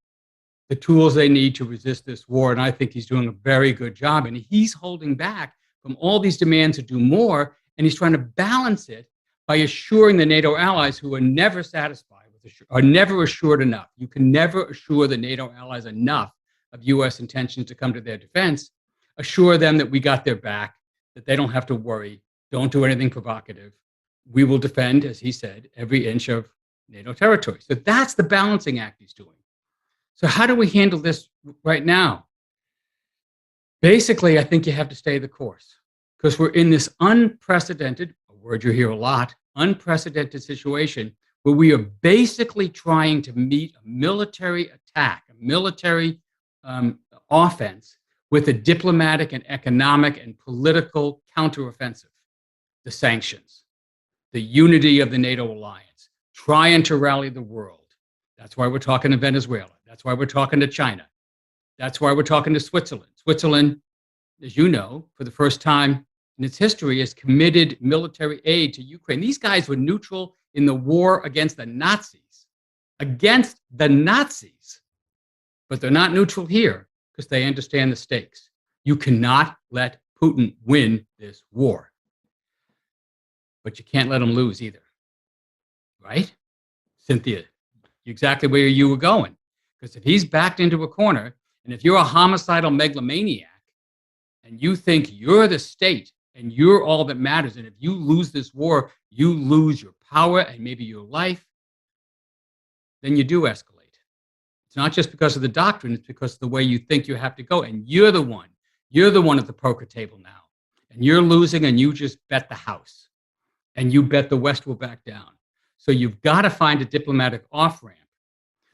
the tools they need to resist this war. And I think he's doing a very good job. And he's holding back from all these demands to do more. And he's trying to balance it by assuring the NATO allies who are never satisfied with, are never assured enough. You can never assure the NATO allies enough of U.S. intentions to come to their defense. Assure them that we got their back, that they don't have to worry, don't do anything provocative. We will defend, as he said, every inch of NATO territory. So that's the balancing act he's doing. So how do we handle this right now? Basically, I think you have to stay the course because we're in this unprecedented, a word you hear a lot, unprecedented situation where we are basically trying to meet a military attack, a military offense with a diplomatic and economic and political counteroffensive, the sanctions, the unity of the NATO alliance, trying to rally the world. That's why we're talking to Venezuela. That's why we're talking to China. That's why we're talking to Switzerland. Switzerland, as you know, for the first time in its history, has committed military aid to Ukraine. These guys were neutral in the war against the Nazis, but they're not neutral here. Because they understand the stakes. You cannot let Putin win this war. But you can't let him lose either. Right? Cynthia, exactly where you were going. Because if he's backed into a corner, and if you're a homicidal megalomaniac, and you think you're the state and you're all that matters, and if you lose this war, you lose your power and maybe your life, then you do escalate. It's not just because of the doctrine, it's because of the way you think you have to go. And you're the one at the poker table now. And you're losing, and you just bet the house. And you bet the West will back down. So you've got to find a diplomatic off-ramp.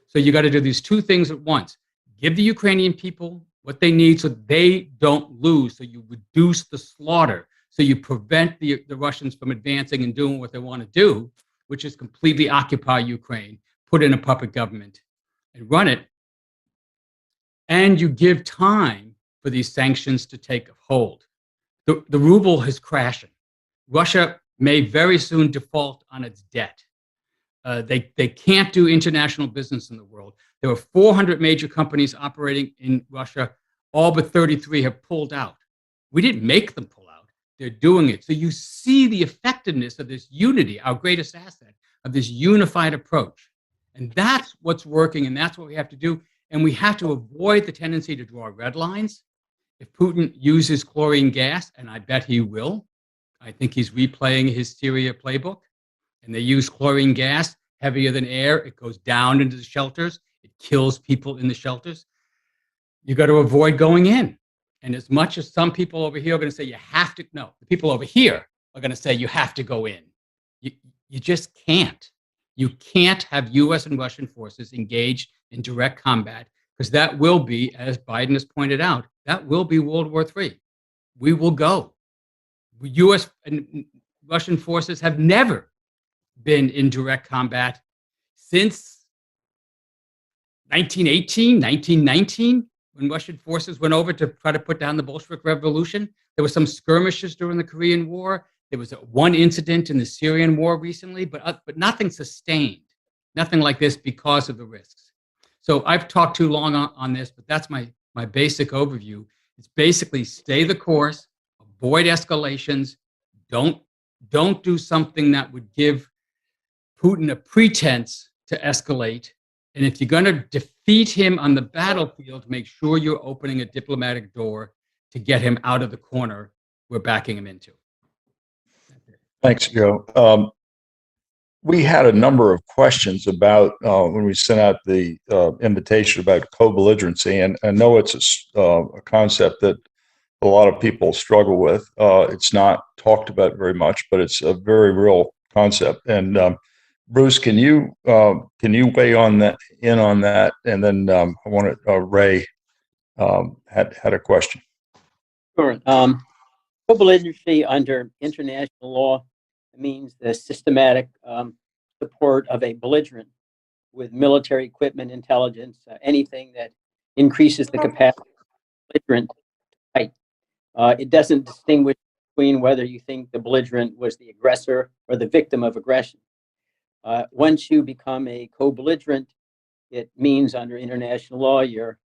So you got to do these two things at once. Give the Ukrainian people what they need so they don't lose. So you reduce the slaughter. So you prevent the Russians from advancing and doing what they want to do, which is completely occupy Ukraine, put in a puppet government, and run it. And you give time for these sanctions to take hold. The ruble is crashing. Russia may very soon default on its debt. They can't do international business in the world. There are 400 major companies operating in Russia. All but 33 have pulled out. We didn't make them pull out. They're doing it. So you see the effectiveness of this unity, our greatest asset, of this unified approach. And that's what's working, and that's what we have to do. And we have to avoid the tendency to draw red lines. If Putin uses chlorine gas, and I bet he will, I think he's replaying his Syria playbook, and they use chlorine gas, heavier than air. It goes down into the shelters. It kills people in the shelters. You got to avoid going in. And as much as some people over here are going to say you have to, no, the people over here are going to say you have to go in. You just can't. You can't have U.S. and Russian forces engaged in direct combat, because that will be, as Biden has pointed out, that will be World War III. We will go. U.S. and Russian forces have never been in direct combat since 1918, 1919, when Russian forces went over to try to put down the Bolshevik Revolution. There were some skirmishes during the Korean War. There was one incident in the Syrian War recently, but nothing sustained, nothing like this because of the risks. So I've talked too long on this, but that's my basic overview. It's basically stay the course, avoid escalations, don't do something that would give Putin a pretense to escalate. And if you're going to defeat him on the battlefield, make sure you're opening a diplomatic door to get him out of the corner we're backing him into. Thanks, Joe. We had a number of questions about when we sent out the invitation about co-belligerency, and I know it's a concept that a lot of people struggle with. It's not talked about very much, but it's a very real concept. And Bruce, can you weigh in on that? And then I wanted Ray had a question. Sure. Co-belligerency under international law means the systematic support of a belligerent with military equipment, intelligence, anything that increases the capacity of the belligerent to fight. It doesn't distinguish between whether you think the belligerent was the aggressor or the victim of aggression. Once you become a co-belligerent, it means under international law, you're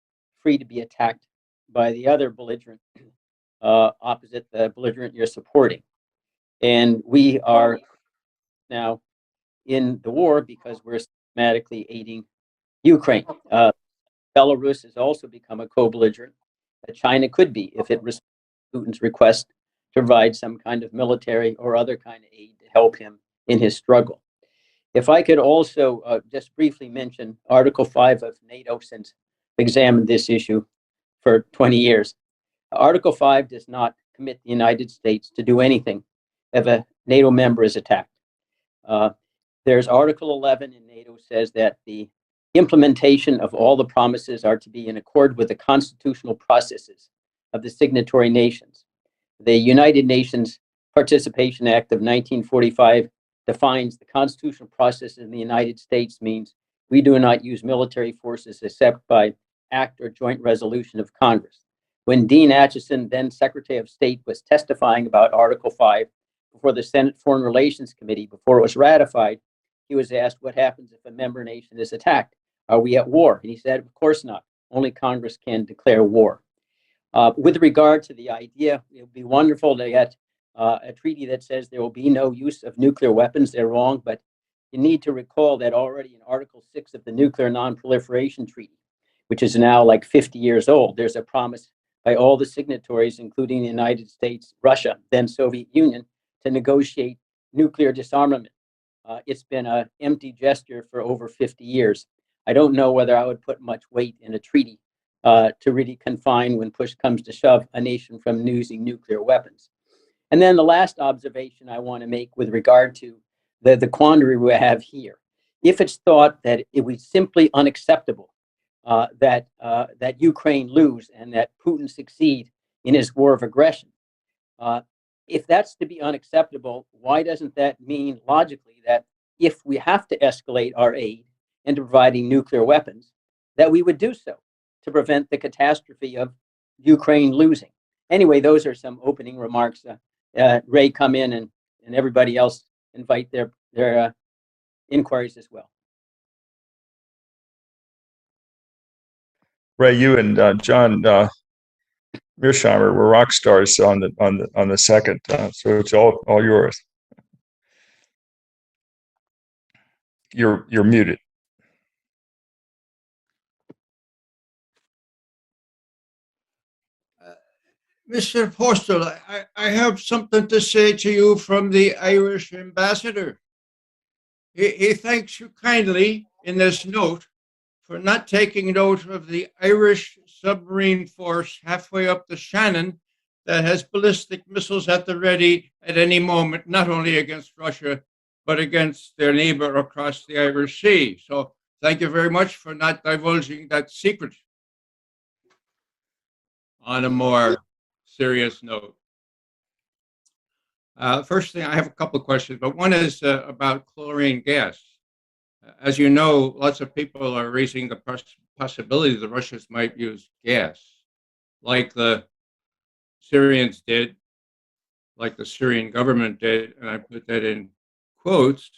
free to be attacked by the other belligerent opposite the belligerent you're supporting. And we are now in the war because we're systematically aiding Ukraine. Belarus has also become a co-belligerent. China could be if it responds to Putin's request to provide some kind of military or other kind of aid to help him in his struggle. If I could also just briefly mention Article 5 of NATO, since I've examined this issue for 20 years. Article 5 does not commit the United States to do anything if a NATO member is attacked. There's Article 11 in NATO says that the implementation of all the promises are to be in accord with the constitutional processes of the signatory nations. The United Nations Participation Act of 1945 defines the constitutional process in the United States means we do not use military forces except by act or joint resolution of Congress. When Dean Acheson, then Secretary of State, was testifying about Article 5 before the Senate Foreign Relations Committee, before it was ratified, he was asked what happens if a member nation is attacked. Are we at war? And he said, of course not. Only Congress can declare war. With regard to the idea, it would be wonderful to get a treaty that says there will be no use of nuclear weapons. They're wrong, but you need to recall that already in Article 6 of the Nuclear Non-Proliferation Treaty, which is now like 50 years old, there's a promise by all the signatories, including the United States, Russia, then Soviet Union, to negotiate nuclear disarmament. It's been an empty gesture for over 50 years. I don't know whether I would put much weight in a treaty to really confine, when push comes to shove, a nation from using nuclear weapons. And then the last observation I want to make with regard to the quandary we have here. If it's thought that it was simply unacceptable that Ukraine lose and that Putin succeed in his war of aggression, if that's to be unacceptable, why doesn't that mean logically that if we have to escalate our aid into providing nuclear weapons, that we would do so to prevent the catastrophe of Ukraine losing? Anyway, those are some opening remarks. Ray, come in, and everybody else invite their inquiries as well. Ray, you and John Mearsheimer were rock stars on the second, so it's all yours. You're muted. Mr. Postol, I have something to say to you from the Irish ambassador. He thanks you kindly in this note for not taking note of the Irish submarine force halfway up the Shannon that has ballistic missiles at the ready at any moment, not only against Russia, but against their neighbor across the Irish Sea. So thank you very much for not divulging that secret. On a more serious note, first thing, I have a couple of questions, but one is about chlorine gas. As you know, lots of people are raising the possibility that the Russians might use gas, like the Syrians did, like the Syrian government did, and I put that in quotes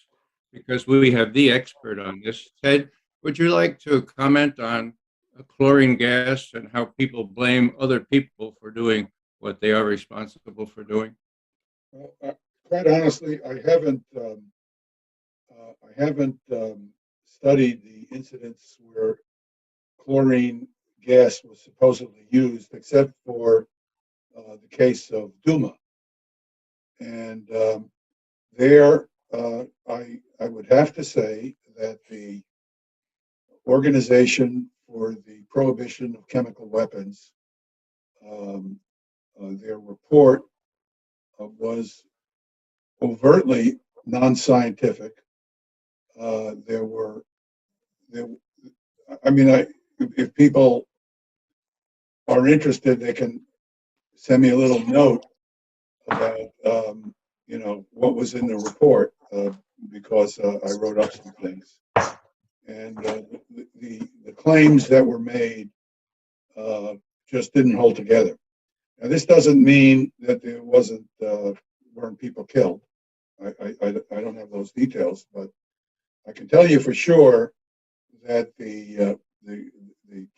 because we have the expert on this. Ted, would you like to comment on chlorine gas and how people blame other people for doing what they are responsible for doing? Quite honestly, I haven't studied the incidents where chlorine gas was supposedly used, except for the case of Duma. And there, I would have to say that the Organization for the Prohibition of Chemical Weapons, their report was overtly non-scientific. If people are interested, they can send me a little note about, what was in the report, because I wrote up some things. And the claims that were made just didn't hold together. Now, this doesn't mean that there weren't people killed. I don't have those details, but I can tell you for sure that the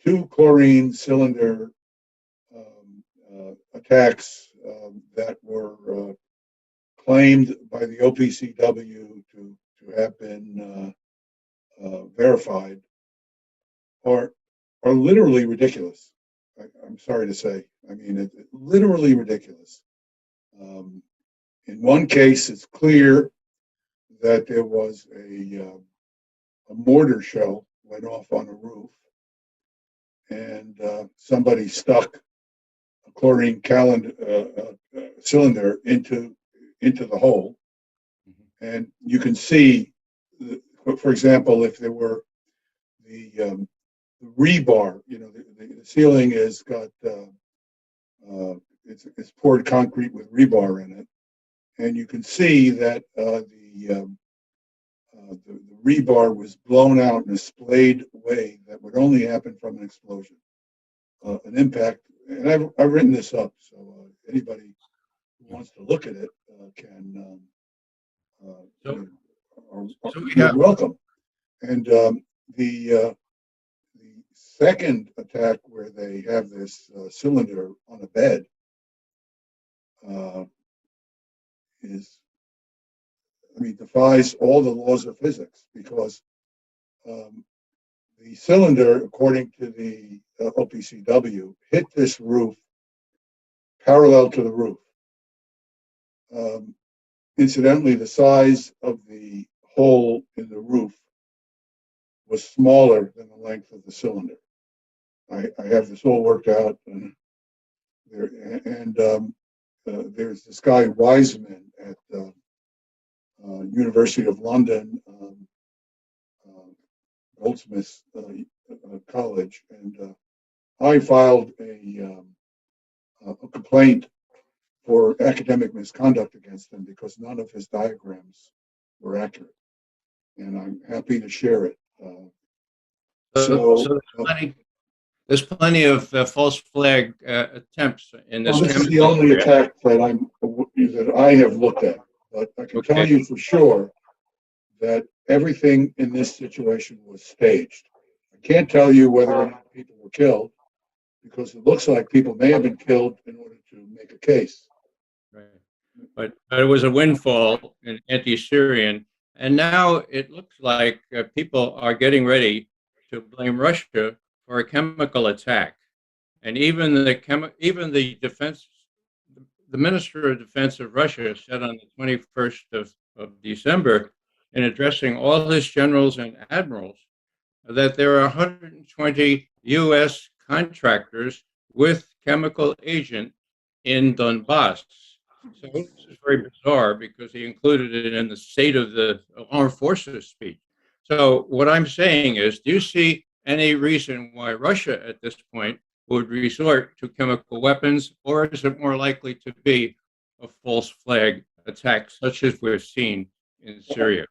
two chlorine cylinder attacks that were claimed by the OPCW to have been verified are literally ridiculous. I'm sorry to say. I mean, it's literally ridiculous. In one case, it's clear that there was a mortar shell went off on a roof, and somebody stuck a chlorine cylinder into the hole, and you can see, for example, if there were the rebar, the ceiling is got it's poured concrete with rebar in it, and you can see that the rebar was blown out in a splayed way that would only happen from an explosion, an impact. And I've written this up, so anybody who wants to look at it can. You're welcome. And the second attack, where they have this cylinder on a bed, defies all the laws of physics, because the cylinder, according to the OPCW, hit this roof parallel to the roof. Incidentally, the size of the hole in the roof was smaller than the length of the cylinder. I have this all worked out, there's this guy Wiseman at University of London, Goldsmiths College, and I filed a complaint for academic misconduct against him because none of his diagrams were accurate, and I'm happy to share it. So there's plenty of false flag attempts in this. This is the only attack that I have looked at, but I can tell you for sure that everything in this situation was staged. I can't tell you whether or not people were killed because it looks like people may have been killed in order to make a case. Right. But it was a windfall in anti-Syrian, and now it looks like people are getting ready to blame Russia for a chemical attack, and even the defense, the Minister of Defense of Russia said on the 21st of December, in addressing all his generals and admirals, that there are 120 U.S. contractors with chemical agent in Donbass. So this is very bizarre because he included it in the State of the Armed Forces speech. So what I'm saying is, do you see any reason why Russia at this point would resort to chemical weapons, or is it more likely to be a false flag attack such as we've seen in Syria?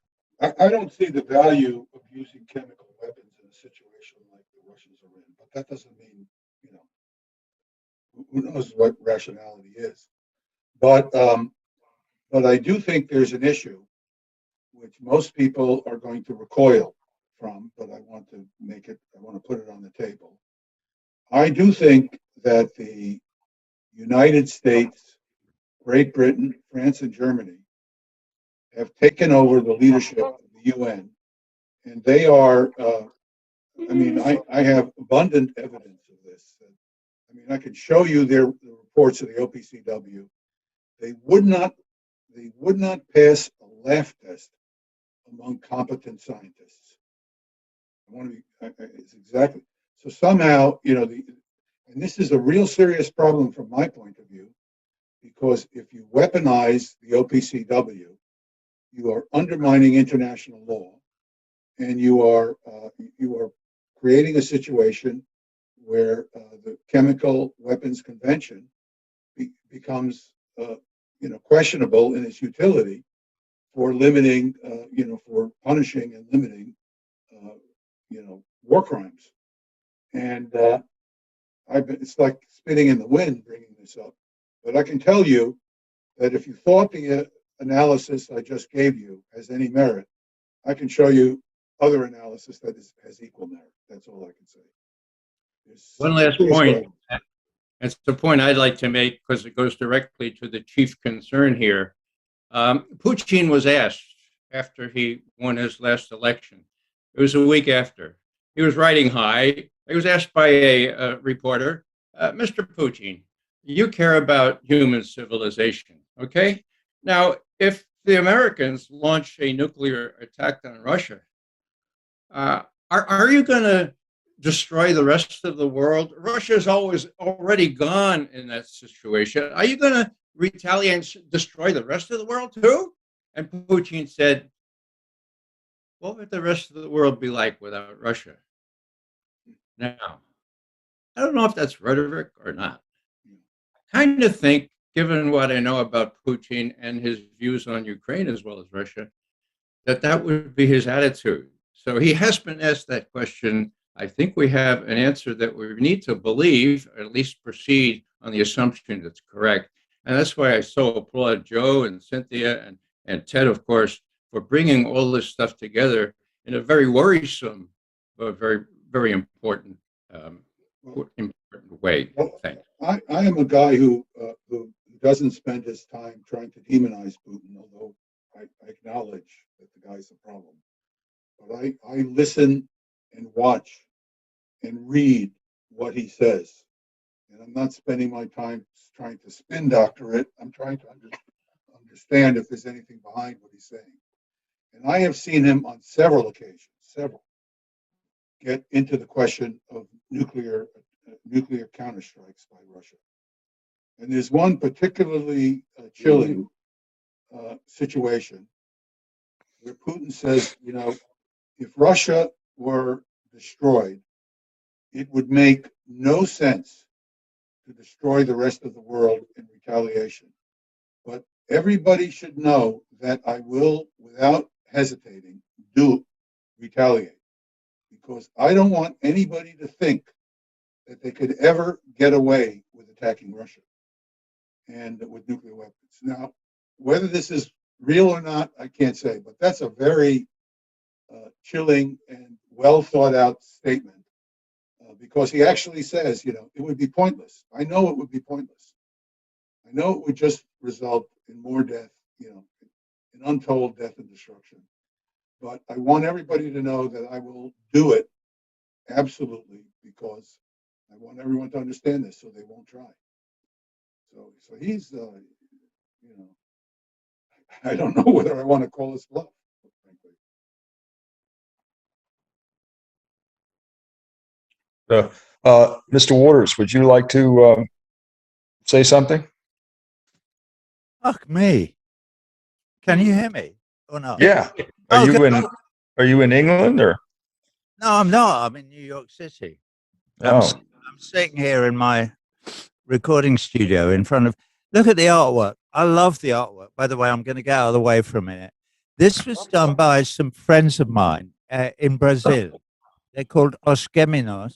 I don't see the value of using chemical weapons in a situation like the Russians are in, but that doesn't mean, who knows what rationality is. But I do think there's an issue which most people are going to recoil from, but I want to put it on the table. I do think that the United States, Great Britain, France, and Germany have taken over the leadership of the UN, and they are, I have abundant evidence of this. I can show you the reports of the OPCW. They would not pass a laugh test among competent scientists. It's exactly. So somehow, and this is a real serious problem from my point of view, because if you weaponize the OPCW, you are undermining international law, and you are creating a situation where the Chemical Weapons Convention becomes questionable in its utility for limiting, for punishing and limiting, war crimes. And it's like spitting in the wind bringing this up. But I can tell you that if you thought the analysis I just gave you has any merit, I can show you other analysis that has equal merit. That's all I can say. One last point. It's the point I'd like to make because it goes directly to the chief concern here. Putin was asked after he won his last election. It was a week after. He was riding high. He was asked by a reporter, Mr. Putin, you care about human civilization, okay? Now, if the Americans launch a nuclear attack on Russia, are you going to destroy the rest of the world? Russia's already gone in that situation. Are you going to retaliate and destroy the rest of the world too? And Putin said, what would the rest of the world be like without Russia? Now, I don't know if that's rhetoric or not. I kind of think, given what I know about Putin and his views on Ukraine as well as Russia, that would be his attitude. So he has been asked that question. I think we have an answer that we need to believe, or at least proceed on the assumption that's correct. And that's why I so applaud Joe and Cynthia and Ted, of course, for bringing all this stuff together in a very worrisome, but very, very important way. Thanks. I am a guy who doesn't spend his time trying to demonize Putin, although I acknowledge that the guy's a problem. But I listen and watch and read what he says. And I'm not spending my time trying to spin doctor it. I'm trying to understand if there's anything behind what he's saying. And I have seen him on several occasions, get into the question of nuclear counterstrikes by Russia. And there's one particularly chilling situation where Putin says, if Russia were destroyed, it would make no sense to destroy the rest of the world in retaliation. But everybody should know that I will, without hesitating, retaliate. Because I don't want anybody to think that they could ever get away with attacking Russia and with nuclear weapons. Now, whether this is real or not, I can't say, but that's a very chilling and well thought out statement because he actually says, it would be pointless. I know it would be pointless. I know it would just result in more death, in untold death and destruction. But I want everybody to know that I will do it absolutely because I want everyone to understand this so they won't try. So he's, I don't know whether I want to call this bluff, frankly. Mr. Waters, would you like to say something? Fuck me. Can you hear me or not? Yeah. Oh, Are you in England or? No, I'm not. I'm in New York City. I'm sitting here in my recording studio in front of. Look at the artwork. I love the artwork. By the way, I'm going to get out of the way for a minute. This was done by some friends of mine in Brazil. They're called Os Geminos,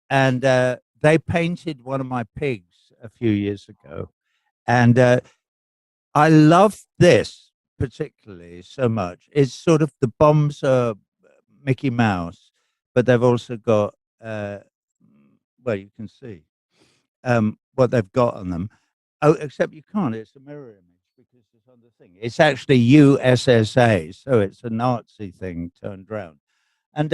and they painted one of my pigs a few years ago. And I love this particularly so much. It's sort of the bombs are Mickey Mouse, but they've also got, well, you can see what they've got on them. Oh, except you can't. It's a mirror image because it's on the thing. It's actually USSA, so it's a Nazi thing turned around. And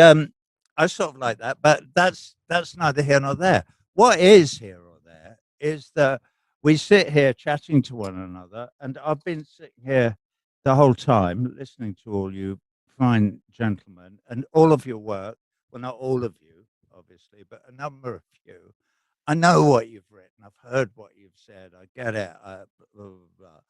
I sort of like that, but that's neither here nor there. What is here or there is that we sit here chatting to one another, and I've been sitting here the whole time listening to all you fine gentlemen and all of your work. Well, not all of you, obviously, but a number of you. I know what you've written. I've heard what you've said. I get it. Blah, blah,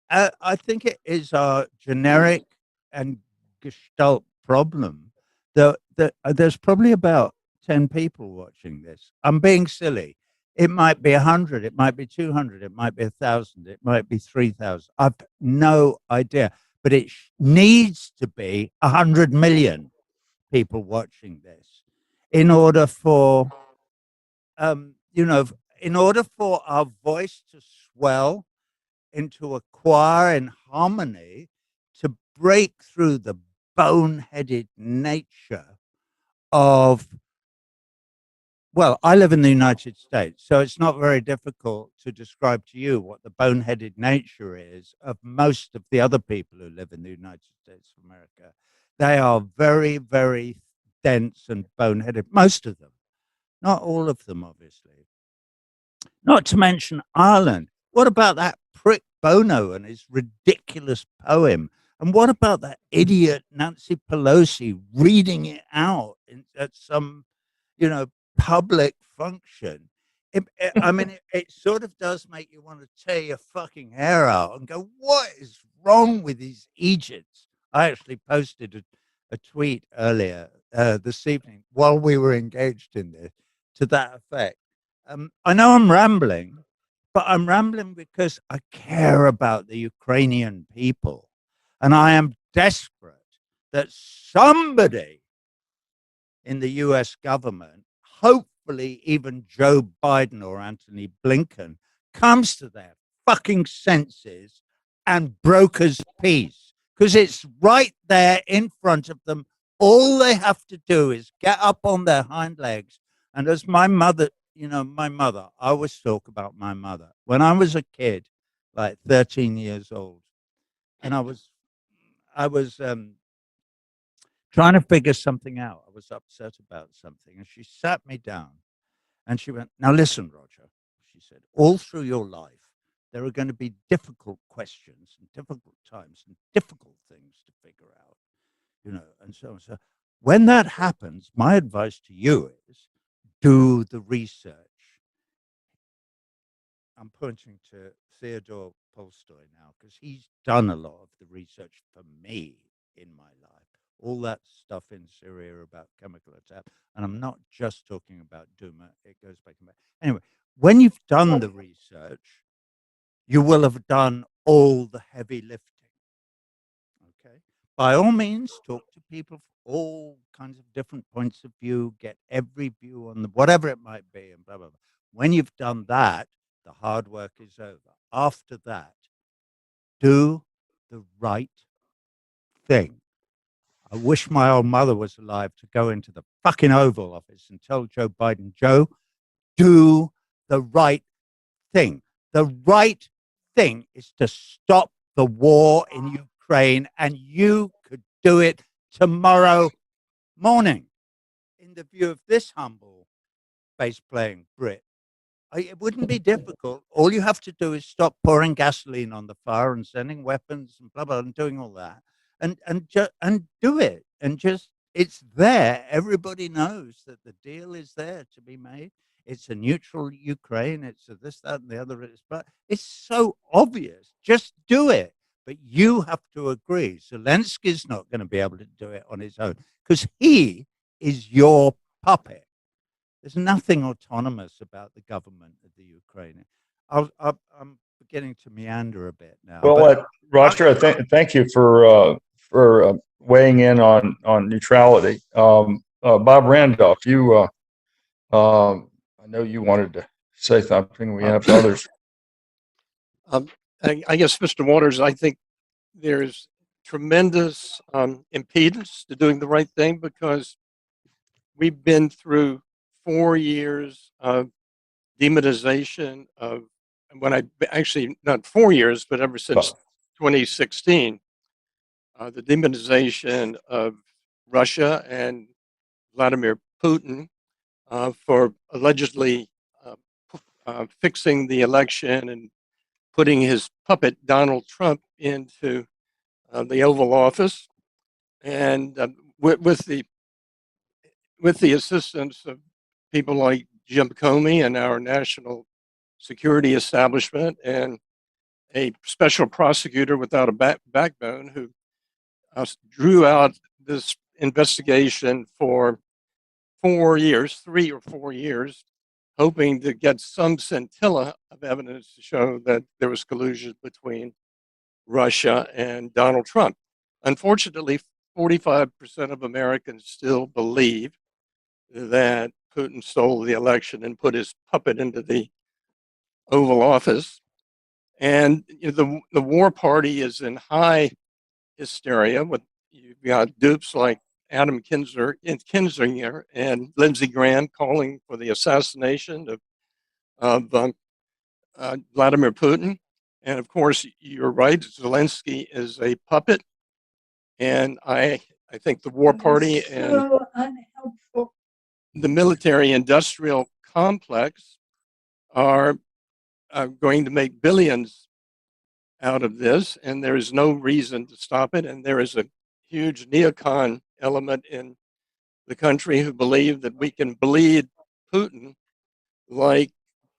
blah. I think it is a generic and gestalt problem that there's probably about 10 people watching this. I'm being silly. It might be 100, it might be 200, it might be 1,000, it might be 3,000. I've no idea, but it needs to be 100 million people watching this in order for, in order for our voice to swell into a choir in harmony, to break through the boneheaded nature of, well, I live in the United States, so it's not very difficult to describe to you what the boneheaded nature is of most of the other people who live in the United States of America. They are very, very dense and boneheaded, most of them, not all of them, obviously. Not to mention Ireland. What about that prick Bono and his ridiculous poem? And what about that idiot Nancy Pelosi reading it out at some, public function? It sort of does make you want to tear your fucking hair out and go, what is wrong with these Egypts? I actually posted a tweet earlier this evening while we were engaged in this to that effect. I know I'm rambling, but I'm rambling because I care about the Ukrainian people. And I am desperate that somebody in the US government, hopefully even Joe Biden or Anthony Blinken, comes to their fucking senses and brokers peace. Because it's right there in front of them. All they have to do is get up on their hind legs. And as my mother, I always talk about my mother. When I was a kid, like 13 years old, and I was trying to figure something out. I was upset about something, and she sat me down And she went, now listen, Roger, she said, all through your life, there are going to be difficult questions and difficult times and difficult things to figure out, and so on. So when that happens, my advice to you is do the research. I'm pointing to Theodore Tolstoy now because he's done a lot of the research for me in my life. All that stuff in Syria about chemical attack, and I'm not just talking about Duma. It goes back and back. Anyway, when you've done the research, you will have done all the heavy lifting. Okay. By all means, talk to people from all kinds of different points of view, get every view on whatever it might be, and blah, blah, blah. When you've done that, the hard work is over. After that, do the right thing. I wish my old mother was alive to go into the fucking Oval Office and tell Joe Biden, Joe, do the right thing. The right thing is to stop the war in Ukraine, and you could do it tomorrow morning. In the view of this humble bass playing Brit, it wouldn't be difficult. All you have to do is stop pouring gasoline on the fire and sending weapons and blah blah and doing all that, and do it. And just it's there. Everybody knows that the deal is there to be made. It's a neutral Ukraine. It's a this, that, and the other. But it's so obvious. Just do it. But you have to agree. Zelensky's not going to be able to do it on his own because he is your puppet. There's nothing autonomous about the government of the Ukraine. I'm beginning to meander a bit now. Well, Roger, thank you for weighing in on neutrality. Bob Randolph, you, I know you wanted to say something. We have others. I guess, Mr. Waters, I think there's tremendous impedance to doing the right thing because we've been through 4 years of demonization of actually not 4 years, but ever since 2016, the demonization of Russia and Vladimir Putin for allegedly fixing the election and putting his puppet Donald Trump into the Oval Office, and with the assistance of people like Jim Comey and our national security establishment, and a special prosecutor without a backbone who drew out this investigation for 4 years, 3 or 4 years, hoping to get some scintilla of evidence to show that there was collusion between Russia and Donald Trump. Unfortunately, 45% of Americans still believe that Putin stole the election and put his puppet into the Oval Office. And the war party is in high hysteria. You've got dupes like Adam Kinzinger and Lindsey Graham calling for the assassination of Vladimir Putin. And of course, you're right, Zelensky is a puppet. And I think the war party and the military industrial complex are going to make billions out of this, and there is no reason to stop it. And there is a huge neocon element in the country who believe that we can bleed Putin like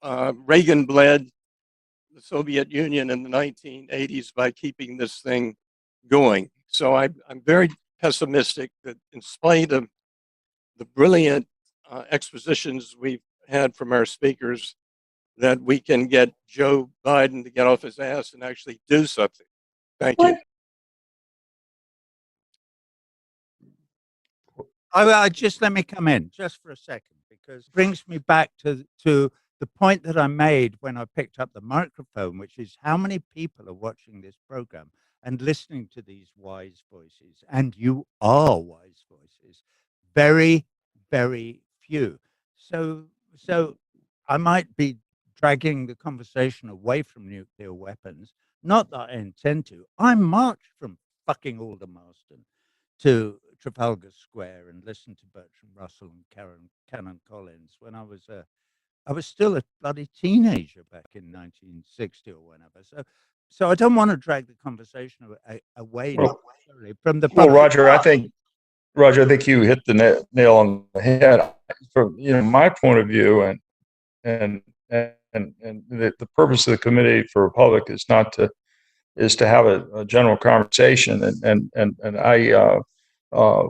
Reagan bled the Soviet Union in the 1980s by keeping this thing going. So I'm very pessimistic that in spite of the brilliant expositions we've had from our speakers, that we can get Joe Biden to get off his ass and actually do something. Thank you. Just let me come in just for a second, because it brings me back to the point that I made when I picked up the microphone, which is how many people are watching this program and listening to these wise voices, and you are wise voices. Very, very few. So I might be dragging the conversation away from nuclear weapons. Not that I intend to. I marched from fucking Aldermaston to Trafalgar Square and listened to Bertrand Russell and Canon Collins when I was a I was still a bloody teenager back in 1960 or whenever. So I don't want to drag the conversation away Well, necessarily from the well, public. Roger, I think you hit the nail on the head. From my point of view, and the purpose of the Committee for Republic is to have a general conversation, and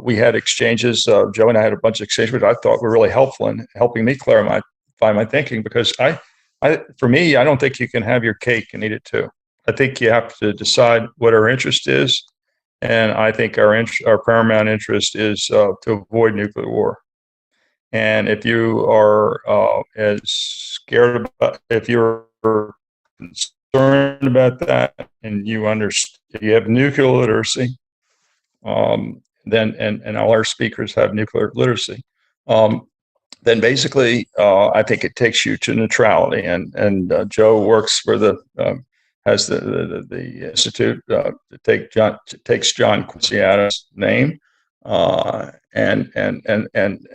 we had exchanges. Joe and I had a bunch of exchanges, which I thought were really helpful in helping me clarify my thinking. Because for me, I don't think you can have your cake and eat it too. I think you have to decide what our interest is, and I think our paramount interest is to avoid nuclear war. And if you are as scared about, if you're concerned about that, and you have nuclear literacy, then and all our speakers have nuclear literacy, then basically I think it takes you to neutrality. And Joe works for has the institute that takes John Quincy Adams' name. And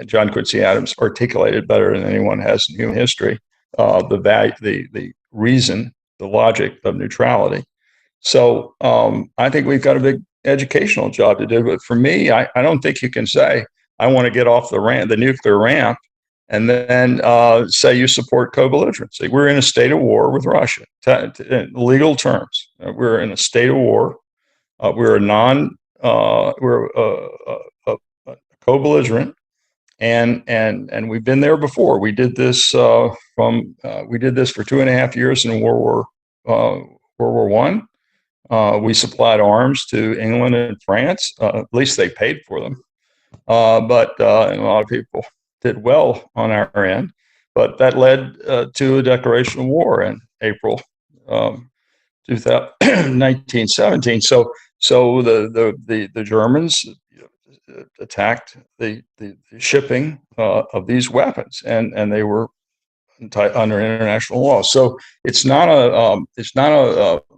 John Quincy Adams articulated better than anyone has in human history the reason, the logic of neutrality. So I think we've got a big educational job to do. But for me, I don't think you can say I want to get off the nuclear ramp, and then say you support co-belligerency. We're in a state of war with Russia. In legal terms, we're in a state of war. We're a co-belligerent, and we've been there before. We did this for 2.5 years in World War I. We supplied arms to England and France. At least they paid for them. But and a lot of people did well on our end. But that led to a declaration of war in April 1917. So the Germans attacked the shipping of these weapons, and they were under international law. So it's not a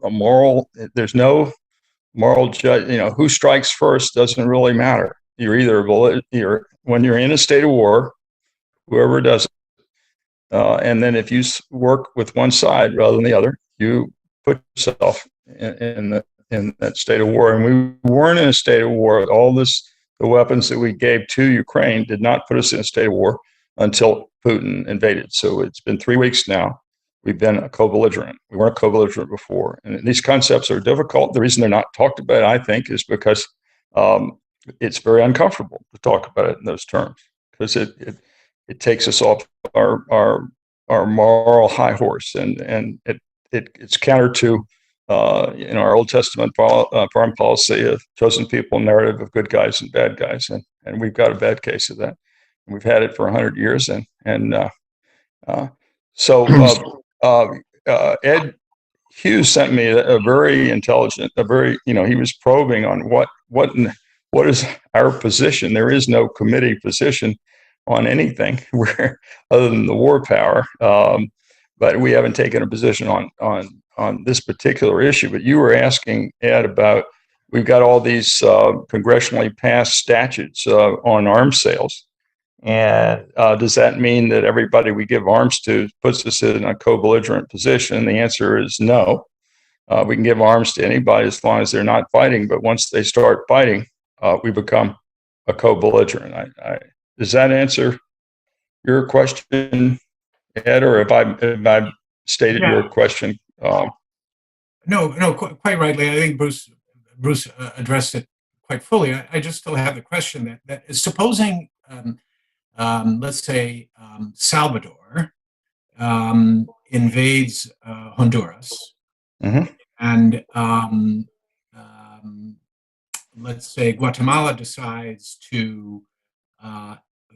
moral. There's no moral judge. Who strikes first doesn't really matter. When you're in a state of war, whoever does it, and then if you work with one side rather than the other, you put yourself in that state of war. And we weren't in a state of war. The weapons that we gave to Ukraine did not put us in a state of war until Putin invaded. So it's been 3 weeks now. We've been a co-belligerent. We weren't a co-belligerent before. And these concepts are difficult. The reason they're not talked about, I think, is because it's very uncomfortable to talk about it in those terms, because it takes us off our moral high horse, and it's counter to our Old Testament foreign policy of chosen people narrative of good guys and bad guys, and we've got a bad case of that. And we've had it for 100 years, Ed Hughes sent me a very intelligent, he was probing on what is our position. There is no committee position on anything other than the war power, but we haven't taken a position on this particular issue. But you were asking, Ed, about we've got all these congressionally passed statutes on arms sales. And does that mean that everybody we give arms to puts us in a co-belligerent position? The answer is no. We can give arms to anybody as long as they're not fighting. But once they start fighting, we become a co-belligerent. Does that answer your question, Ed, or have I stated your question? No, quite rightly. I think Bruce addressed it quite fully. I just still have the question that supposing, let's say, Salvador invades Honduras, and let's say Guatemala decides to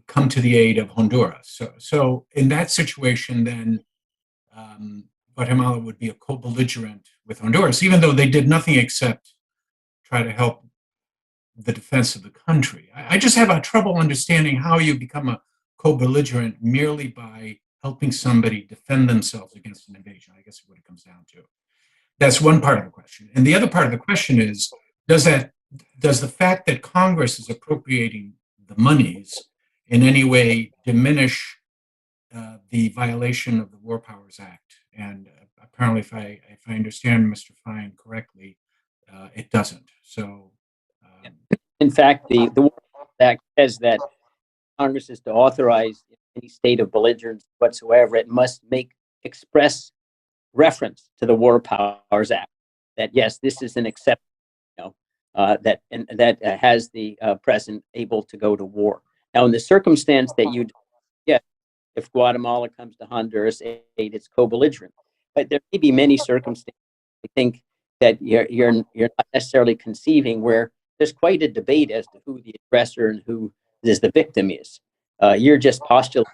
come to the aid of Honduras. So in that situation, then Guatemala would be a co-belligerent with Honduras, even though they did nothing except try to help the defense of the country. I just have a trouble understanding how you become a co-belligerent merely by helping somebody defend themselves against an invasion. I guess is what it comes down to. That's one part of the question. And the other part of the question is, does the fact that Congress is appropriating the monies in any way diminish the violation of the War Powers Act. And apparently, if I understand Mr. Fine correctly, it doesn't. So, In fact, the War Powers Act says that Congress is to authorize any state of belligerence whatsoever. It must make express reference to the War Powers Act. That yes, this is an exception. That has the president able to go to war. Now, in the circumstance that you, yeah, if Guatemala comes to Honduras aid, it's co-belligerent. But there may be many circumstances. I think that you're not necessarily conceiving where there's quite a debate as to who the aggressor and who the victim is. You're just postulating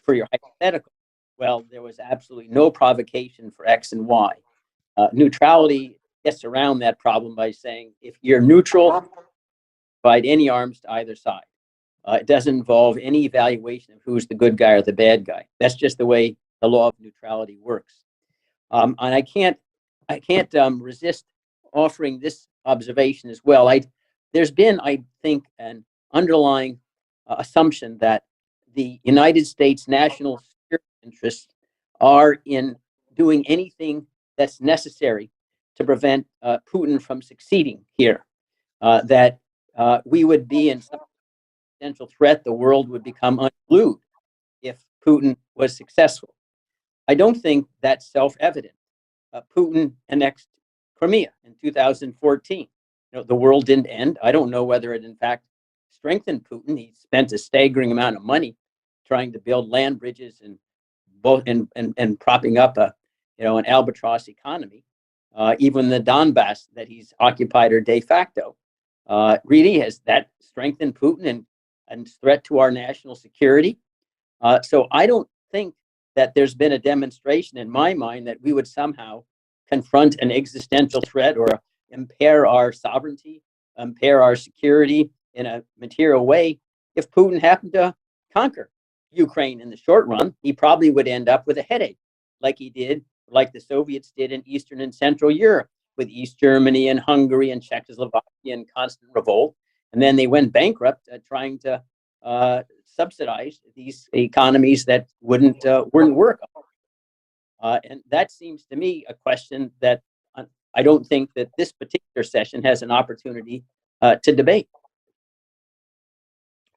for your hypothetical. Well, there was absolutely no provocation for X and Y. Neutrality gets around that problem by saying if you're neutral, provide any arms to either side. It doesn't involve any evaluation of who's the good guy or the bad guy. That's just the way the law of neutrality works. And I can't resist offering this observation as well. There's been, I think, an underlying assumption that the United States national security interests are in doing anything that's necessary to prevent Putin from succeeding here. That we would be in some potential threat, the world would become unglued if Putin was successful. I don't think that's self-evident. Putin annexed Crimea in 2014. The world didn't end. I don't know whether it in fact strengthened Putin. He spent a staggering amount of money trying to build land bridges and propping up an albatross economy. Even the Donbass that he's occupied or de facto really has that strengthened Putin and threat to our national security. So I don't think that there's been a demonstration in my mind that we would somehow confront an existential threat or impair our sovereignty, impair our security in a material way. If Putin happened to conquer Ukraine in the short run, he probably would end up with a headache like the Soviets did in Eastern and Central Europe with East Germany and Hungary and Czechoslovakia and constant revolt. And then they went bankrupt trying to subsidize these economies that wouldn't work. And that seems to me a question that I don't think that this particular session has an opportunity to debate.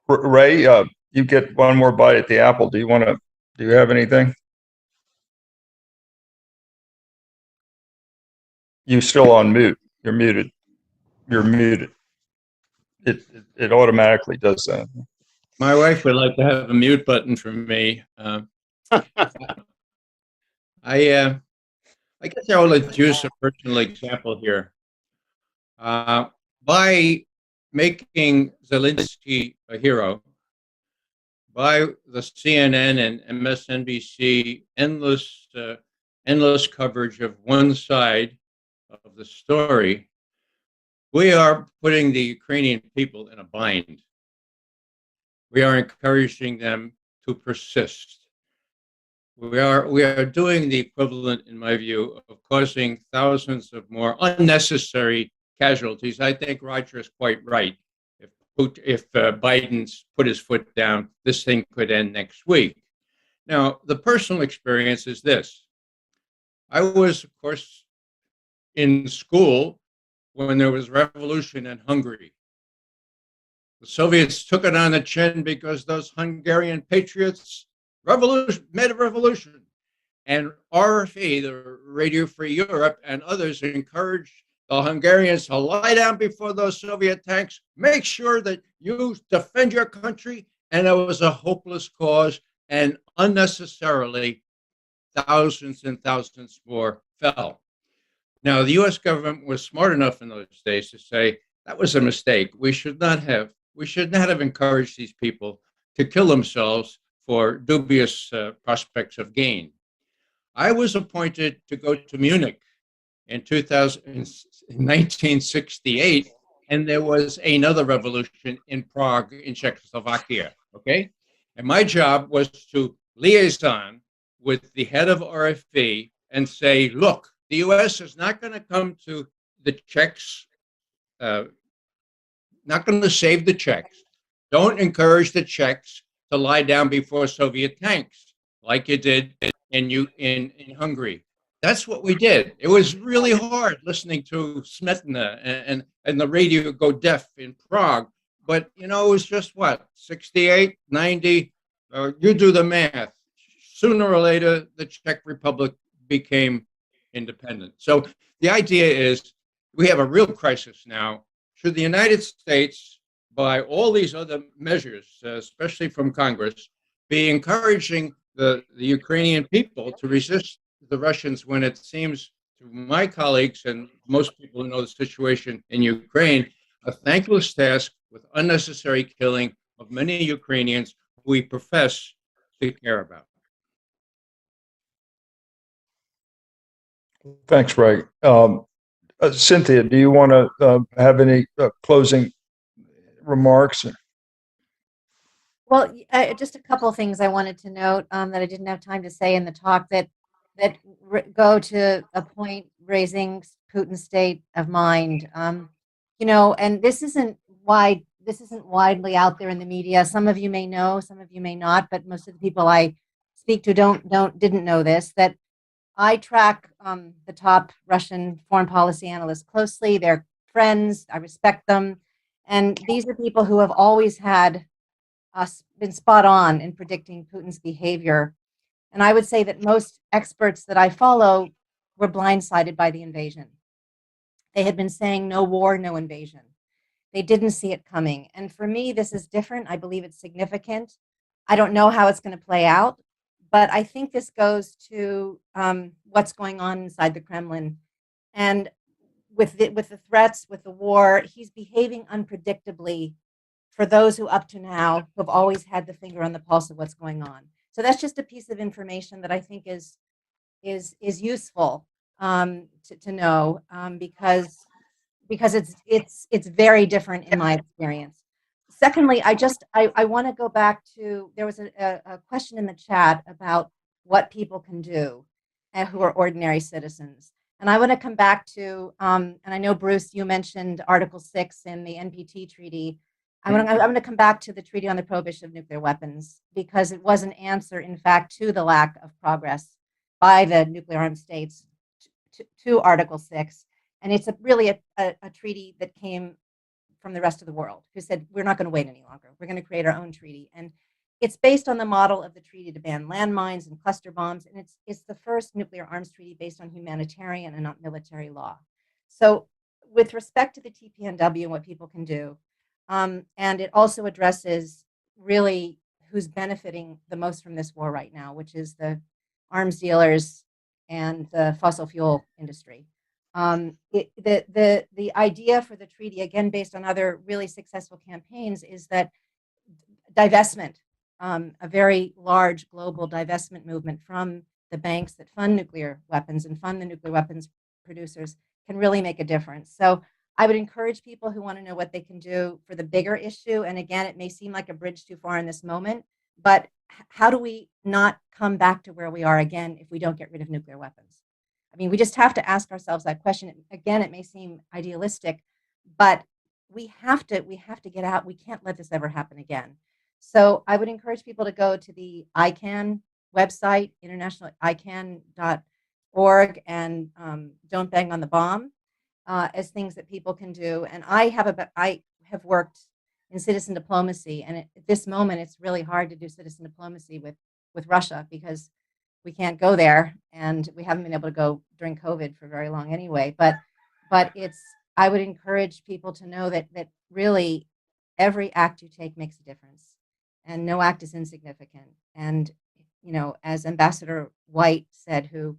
Ray, you get one more bite at the apple. Do you have anything? You're still on mute. You're muted. It automatically does that. My wife would like to have a mute button for me. I guess I will use a personal example here. By making Zelensky a hero, by the CNN and MSNBC endless coverage of one side of the story, we are putting the Ukrainian people in a bind. We are encouraging them to persist. We are doing the equivalent, in my view, of causing thousands of more unnecessary casualties. I think Roger is quite right. If Biden's put his foot down, this thing could end next week. Now, the personal experience is this. I was, of course, in school when there was revolution in Hungary. The Soviets took it on the chin because those Hungarian patriots made a revolution. And RFE, the Radio Free Europe, and others encouraged the Hungarians to lie down before those Soviet tanks, make sure that you defend your country. And it was a hopeless cause, and unnecessarily, thousands and thousands more fell. Now, the US government was smart enough in those days to say that was a mistake. We should not have encouraged these people to kill themselves for dubious prospects of gain. I was appointed to go to Munich in 1968, and there was another revolution in Prague, in Czechoslovakia, okay? And my job was to liaison with the head of RFE and say, look, the US is not going to come to the Czechs, not going to save the Czechs. Don't encourage the Czechs to lie down before Soviet tanks, like you did in Hungary. That's what we did. It was really hard listening to Smetana and the radio go deaf in Prague. But, it was just what, 68, 90? You do the math. Sooner or later, the Czech Republic became independent. So the idea is we have a real crisis now. Should the United States, by all these other measures, especially from Congress, be encouraging the Ukrainian people to resist the Russians when it seems to my colleagues and most people who know the situation in Ukraine, a thankless task with unnecessary killing of many Ukrainians who we profess to care about? Thanks, Ray. Cynthia, do you want to have any closing remarks? Well, just a couple of things I wanted to note that I didn't have time to say in the talk that go to a point raising Putin's state of mind. And this isn't widely out there in the media. Some of you may know, some of you may not, but most of the people I speak to didn't know this. That I track the top Russian foreign policy analysts closely. They're friends. I respect them, and these are people who have always had been spot on in predicting Putin's behavior. And I would say that most experts that I follow were blindsided by the invasion. They had been saying no war, no invasion. They didn't see it coming. And for me, this is different. I believe it's significant. I don't know how it's going to play out, but I think this goes to what's going on inside the Kremlin. And with the threats, with the war, he's behaving unpredictably for those who up to now have always had the finger on the pulse of what's going on. So that's just a piece of information that I think is useful to know because it's very different in my experience. Secondly, I want to go back to, there was a question in the chat about what people can do who are ordinary citizens. And I want to come back to, and I know, Bruce, you mentioned Article 6 in the NPT treaty. I'm going to come back to the Treaty on the Prohibition of Nuclear Weapons because it was an answer, in fact, to the lack of progress by the nuclear armed states to Article 6. And it's really a treaty that came from the rest of the world who said, we're not going to wait any longer. We're going to create our own treaty. And it's based on the model of the treaty to ban landmines and cluster bombs. And it's the first nuclear arms treaty based on humanitarian and not military law. So with respect to the TPNW and what people can do, and it also addresses really who's benefiting the most from this war right now, which is the arms dealers and the fossil fuel industry. The idea for the treaty, again, based on other really successful campaigns, is that divestment, a very large global divestment movement from the banks that fund nuclear weapons and fund the nuclear weapons producers can really make a difference. So I would encourage people who want to know what they can do for the bigger issue. And again, it may seem like a bridge too far in this moment, but how do we not come back to where we are again if we don't get rid of nuclear weapons? I mean, we just have to ask ourselves that question. Again, it may seem idealistic, but we have to get out. We can't let this ever happen again. So I would encourage people to go to the ICANN website, internationalican.org, and Don't Bang on the Bomb as things that people can do. And I have worked in citizen diplomacy, and at this moment, it's really hard to do citizen diplomacy with Russia because we can't go there, and we haven't been able to go during COVID for very long anyway. But I would encourage people to know that really every act you take makes a difference, and no act is insignificant. And as Ambassador White said, who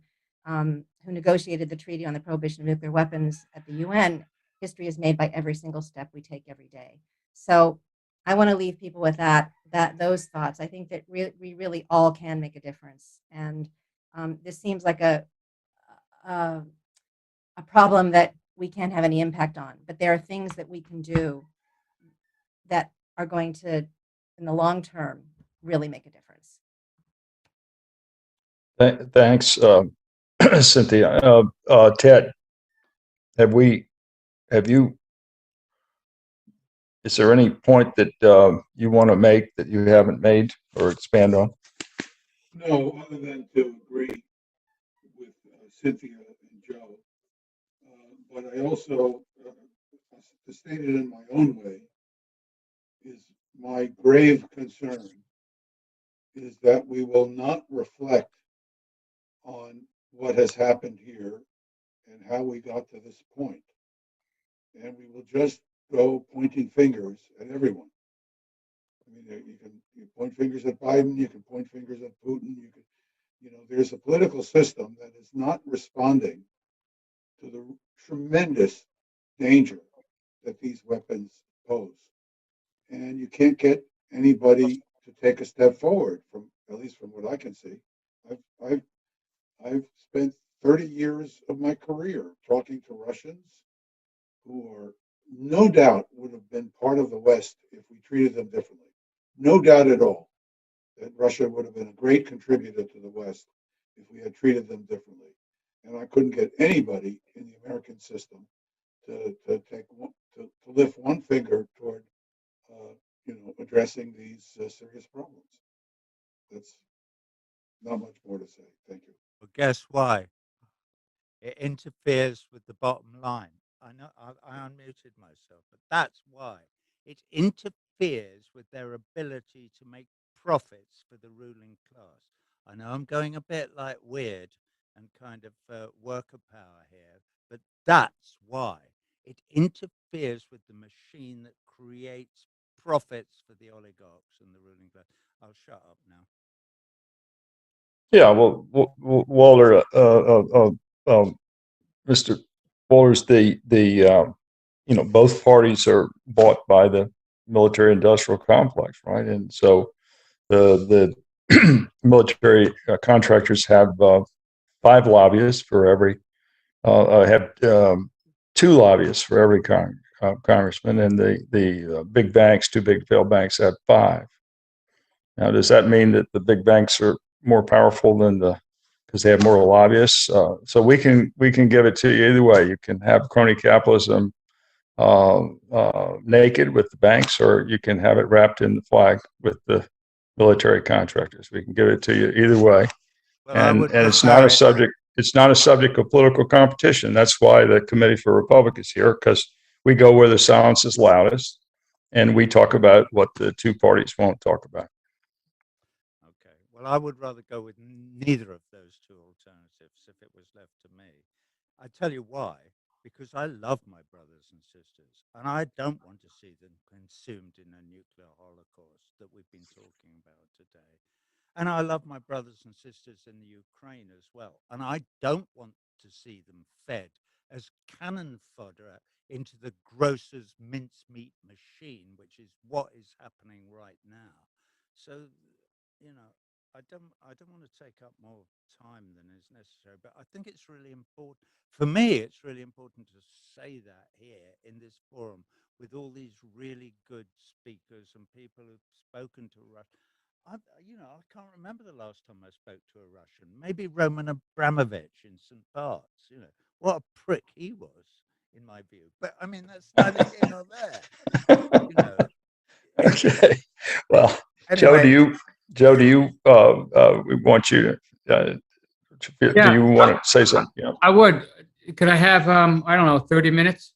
negotiated the Treaty on the Prohibition of Nuclear Weapons at the UN, history is made by every single step we take every day. So I want to leave people with those thoughts. I think that we really all can make a difference. And this seems like a problem that we can't have any impact on, but there are things that we can do that are going to, in the long term, really make a difference. Thanks, Cynthia. Ted, have you is there any point that you want to make that you haven't made or expand on? No, other than to agree with Cynthia and Joe. But I also, to state it in my own way, is my grave concern is that we will not reflect on what has happened here and how we got to this point. And we will just go pointing fingers at everyone. I mean, you point fingers at Biden, you can point fingers at Putin, there's a political system that is not responding to the tremendous danger that these weapons pose. And you can't get anybody to take a step forward at least from what I can see. I've spent 30 years of my career talking to Russians who are no doubt would have been part of the West if we treated them differently. No doubt at all that Russia would have been a great contributor to the West if we had treated them differently. And I couldn't get anybody in the American system to lift one finger toward addressing these serious problems. That's not much more to say. Thank you. Well, guess why? It interferes with the bottom line. I know I unmuted myself, but that's why. It interferes with their ability to make profits for the ruling class. I know I'm going a bit like weird and kind of worker power here, but that's why. It interferes with the machine that creates profits for the oligarchs and the ruling class. I'll shut up now. Yeah, well, Walter, Mr. Walters, both parties are bought by the military-industrial complex, right? And so the military contractors have 5 lobbyists for every have 2 lobbyists for every congressman, and the big banks, 2 big failed banks, have 5. Now, does that mean that the big banks are more powerful than because they have more lobbyists? So we can give it to you either way. You can have crony capitalism naked with the banks, or you can have it wrapped in the flag with the military contractors. We can give it to you either way. Well, And it's not a subject. It's not a subject of political competition. That's why the Committee for Republic is here, because we go where the silence is loudest, and we talk about what the 2 parties won't talk about. Okay. Well, I would rather go with neither of those 2 alternatives if it was left to me. I tell you why. Because I love my brothers and sisters, and I don't want to see them consumed in a nuclear holocaust that we've been talking about today. And I love my brothers and sisters in the Ukraine as well, and I don't want to see them fed as cannon fodder into the grocer's mincemeat machine, which is what is happening right now. So, I don't want to take up more time than is necessary, but I think it's really important. For me, it's really important to say that here in this forum with all these really good speakers and people who've spoken to Russia. I can't remember the last time I spoke to a Russian. Maybe Roman Abramovich in St. Bart's. What a prick he was, in my view. But I mean, that's neither here nor there. Okay. Well, Anyway, Joe, do you we want you to, do you want to say something? Yeah. I would. Could I have, I don't know, 30 minutes?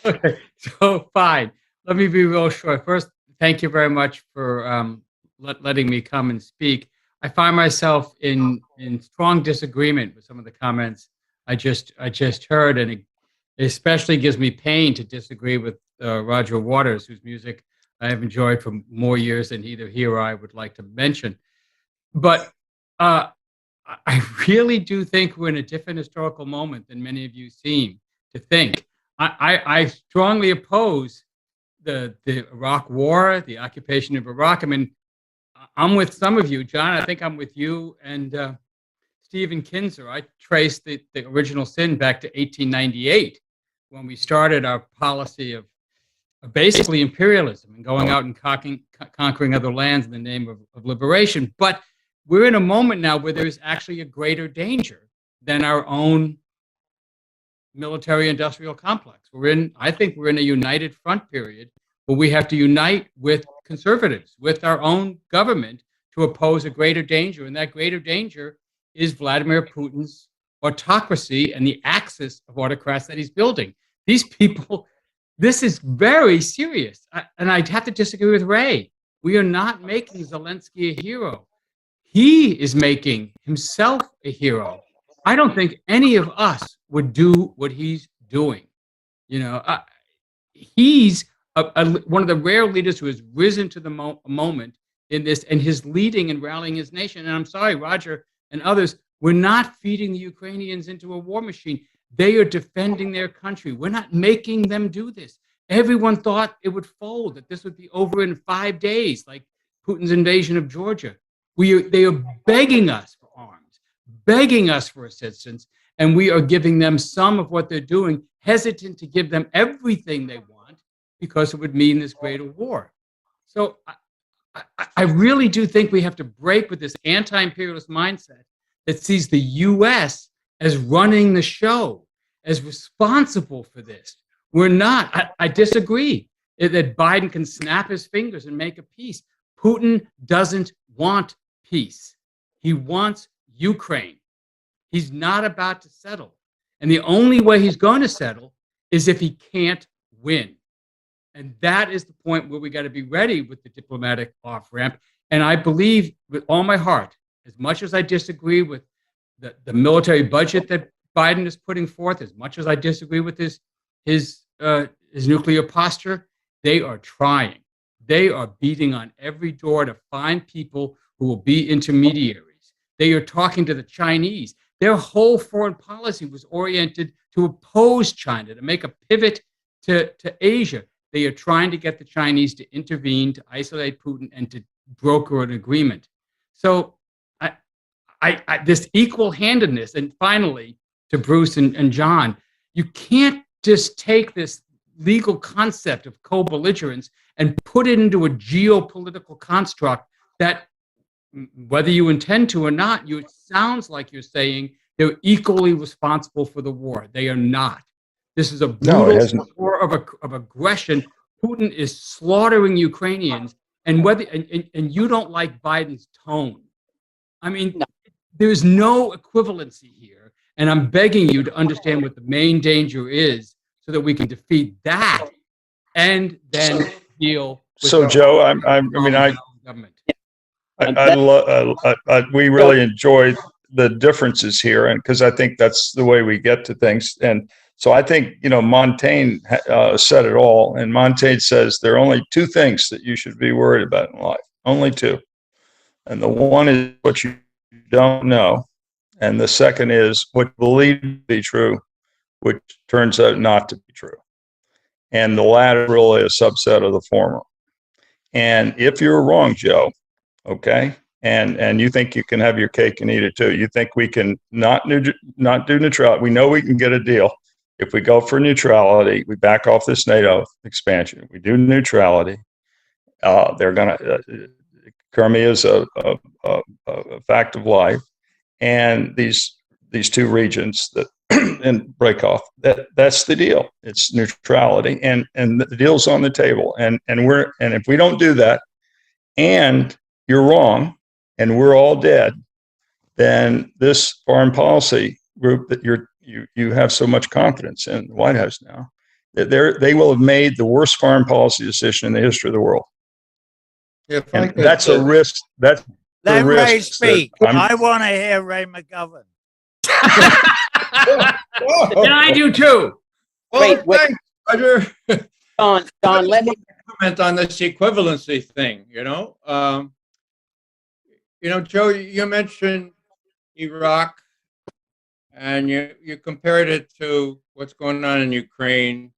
Okay, so fine. Let me be real short. First, thank you very much for letting me come and speak. I find myself in strong disagreement with some of the comments I just heard, and it especially gives me pain to disagree with Roger Waters, whose music I have enjoyed for more years than either he or I would like to mention. But I really do think we're in a different historical moment than many of you seem to think. I strongly oppose the Iraq War, the occupation of Iraq. I mean, I'm with some of you, John. I think I'm with you and Stephen Kinzer. I trace the original sin back to 1898, when we started our policy of basically imperialism and going out and conquering other lands in the name of liberation. But we're in a moment now where there's actually a greater danger than our own military-industrial complex. I think we're in a united front period where we have to unite with conservatives, with our own government, to oppose a greater danger. And that greater danger is Vladimir Putin's autocracy and the axis of autocrats that he's building. These people, this is very serious. And I'd have to disagree with Ray. We are not making Zelensky a hero. He is making himself a hero. I don't think any of us would do what he's doing. He's one of the rare leaders who has risen to the moment in this, and his leading and rallying his nation. And I'm sorry, Roger and others, we're not feeding the Ukrainians into a war machine. They are defending their country. We're not making them do this. Everyone thought it would fold, that this would be over in 5 days, like Putin's invasion of Georgia. They are begging us for arms, begging us for assistance, and we are giving them some of what they're doing, hesitant to give them everything they want because it would mean this greater war. So I really do think we have to break with this anti-imperialist mindset that sees the U.S. as running the show, as responsible for this. We're not. I disagree that Biden can snap his fingers and make a peace. Putin doesn't want peace. He wants Ukraine. He's not about to settle. And the only way he's going to settle is if he can't win. And that is the point where we got to be ready with the diplomatic off-ramp. And I believe with all my heart, as much as I disagree with the military budget that Biden is putting forth, as much as I disagree with his nuclear posture, they are trying. They are beating on every door to find people who will be intermediaries. They are talking to the Chinese. Their whole foreign policy was oriented to oppose China, to make a pivot to Asia. They are trying to get the Chinese to intervene, to isolate Putin, and to broker an agreement. So this equal-handedness, and finally, to Bruce and John, you can't just take this legal concept of co-belligerence and put it into a geopolitical construct that, whether you intend to or not, it sounds like you're saying they're equally responsible for the war. They are not. This is a brutal war of aggression. Putin is slaughtering Ukrainians, and you don't like Biden's tone. I mean, No. there's no equivalency here, and I'm begging you to understand what the main danger is, so that we can defeat that, and then deal with So, Joe, government. we really enjoyed the differences here, and because I think that's the way we get to things. And so I think, Montaigne said it all, and Montaigne says there are only two things that you should be worried about in life, only two. And the one is what you don't know, and the second is what you believe to be true, which turns out not to be true. And the latter is really a subset of the former. And if you're wrong, Joe, okay, and you think you can have your cake and eat it too, you think we can not do neutrality, we know we can get a deal. If we go for neutrality, we back off this NATO expansion, we do neutrality, they're going to, Crimea is a fact of life, and these two regions that and break off, that's the deal. It's neutrality, and the deal's on the table, and if we don't do that, and you're wrong, and we're all dead, then this foreign policy group that you have so much confidence in the White House now, that they will have made the worst foreign policy decision in the history of the world. And that's a risk. That's Let the Ray risk. speak. I want to hear Ray McGovern. And I do too. Well, Wait. thanks, Roger. Don, let me Comment on this equivalency thing. Joe, you mentioned Iraq, and you compared it to what's going on in Ukraine.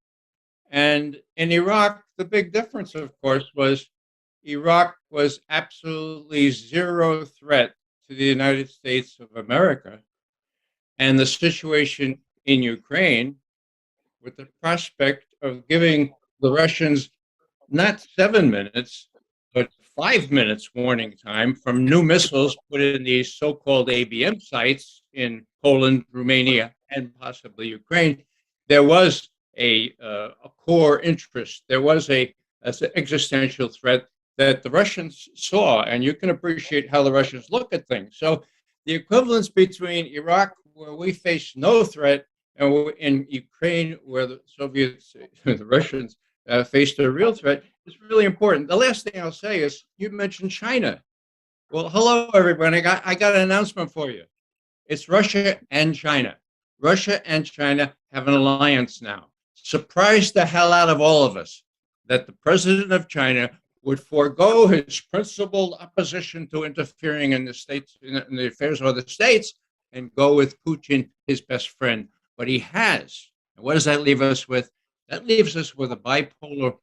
And in Iraq, the big difference, of course, was Iraq was absolutely zero threat to the United States of America. And the situation in Ukraine, with the prospect of giving the Russians not 7 minutes, but 5 minutes warning time from new missiles put in these so-called ABM sites in Poland, Romania, and possibly Ukraine, there was a core interest. There was an existential threat that the Russians saw, and you can appreciate how the Russians look at things. So the equivalence between Iraq, where we face no threat, and in Ukraine, where the Soviets, the Russians faced a real threat, is really important. The last thing I'll say is, you mentioned China. Well, hello, everybody. I got an announcement for you. It's Russia and China. Russia and China have an alliance now. Surprised the hell out of all of us that the president of China would forego his principled opposition to interfering in the states, in the affairs of the states, and go with Putin, his best friend. But he has. And what does that leave us with? That leaves us with a bipolar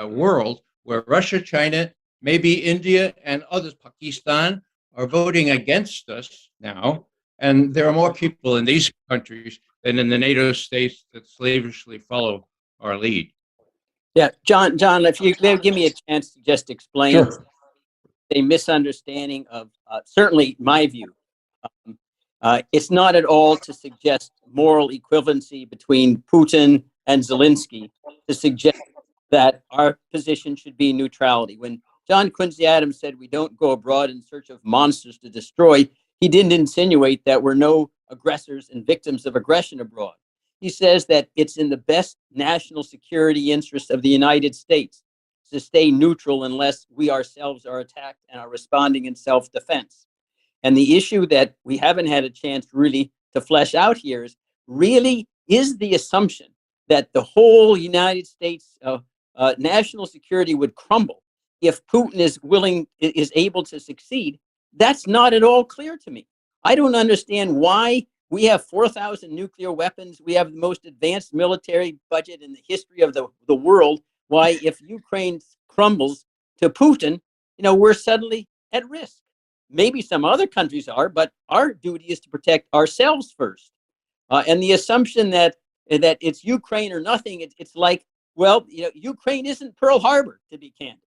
world where Russia, China, maybe India, and others, Pakistan, are voting against us now. And there are more people in these countries than in the NATO states that slavishly follow our lead. Yeah, John, if you give me a chance to just explain Sure. a misunderstanding of certainly my view. It's not at all to suggest moral equivalency between Putin and Zelensky, to suggest that our position should be neutrality. When John Quincy Adams said we don't go abroad in search of monsters to destroy, he didn't insinuate that we're no aggressors and victims of aggression abroad. He says that it's in the best national security interest of the United States to stay neutral unless we ourselves are attacked and are responding in self-defense. And the issue that we haven't had a chance really to flesh out here is really is the assumption that the whole United States national security would crumble if Putin is able to succeed. That's not at all clear to me. I don't understand why we have 4,000 nuclear weapons. We have the most advanced military budget in the history of the world. Why, if Ukraine crumbles to Putin, we're suddenly at risk. Maybe some other countries are, but our duty is to protect ourselves first. And the assumption that it's Ukraine or nothing, it's like, well, Ukraine isn't Pearl Harbor, to be candid.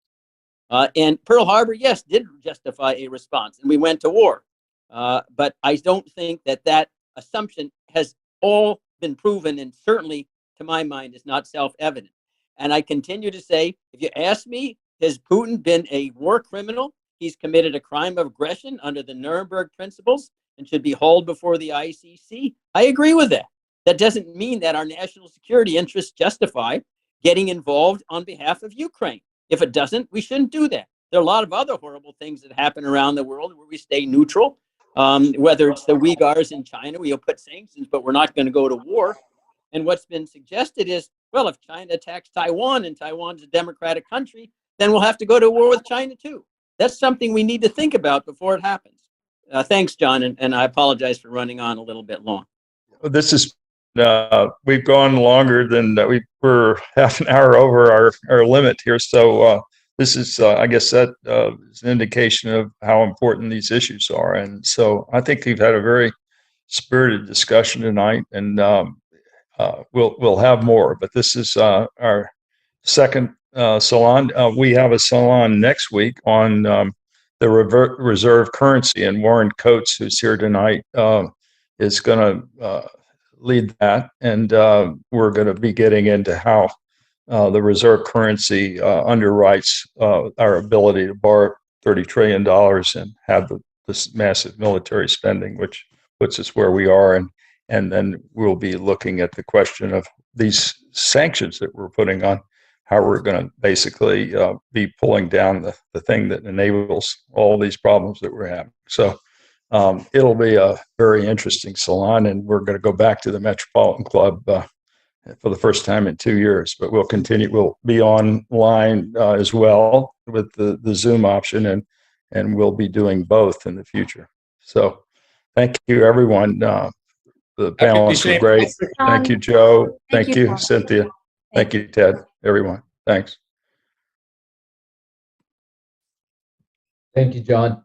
And Pearl Harbor, yes, did justify a response, and we went to war. But I don't think that assumption has all been proven, and certainly, to my mind, is not self-evident. And I continue to say, if you ask me, has Putin been a war criminal? He's committed a crime of aggression under the Nuremberg principles and should be hauled before the ICC. I agree with that. That doesn't mean that our national security interests justify getting involved on behalf of Ukraine. If it doesn't, we shouldn't do that. There are a lot of other horrible things that happen around the world where we stay neutral, whether it's the Uyghurs in China, we'll put sanctions, but we're not going to go to war. And what's been suggested is, well, if China attacks Taiwan and Taiwan's a democratic country, then we'll have to go to war with China too. That's something we need to think about before it happens. Thanks, John, and I apologize for running on a little bit long. This is, we've gone longer than we're half an hour over our limit here. So this is, I guess that is an indication of how important these issues are. And so I think we've had a very spirited discussion tonight, and we'll have more. But this is our second salon. We have a salon next week on the reserve currency, and Warren Coates, who's here tonight, is going to lead that, and we're going to be getting into how the reserve currency underwrites our ability to borrow $30 trillion and have this massive military spending, which puts us where we are. And then we'll be looking at the question of these sanctions that we're putting on, how we're going to basically be pulling down the thing that enables all these problems that we're having. So it'll be a very interesting salon, and we're going to go back to the Metropolitan Club for the first time in 2 years. But we'll continue. We'll be online as well with the Zoom option, and we'll be doing both in the future. So thank you, everyone. The panelists were great. Thank you, Joe. Thank you, Cynthia. Thank you, Ted. Everyone. Thanks. Thank you, John.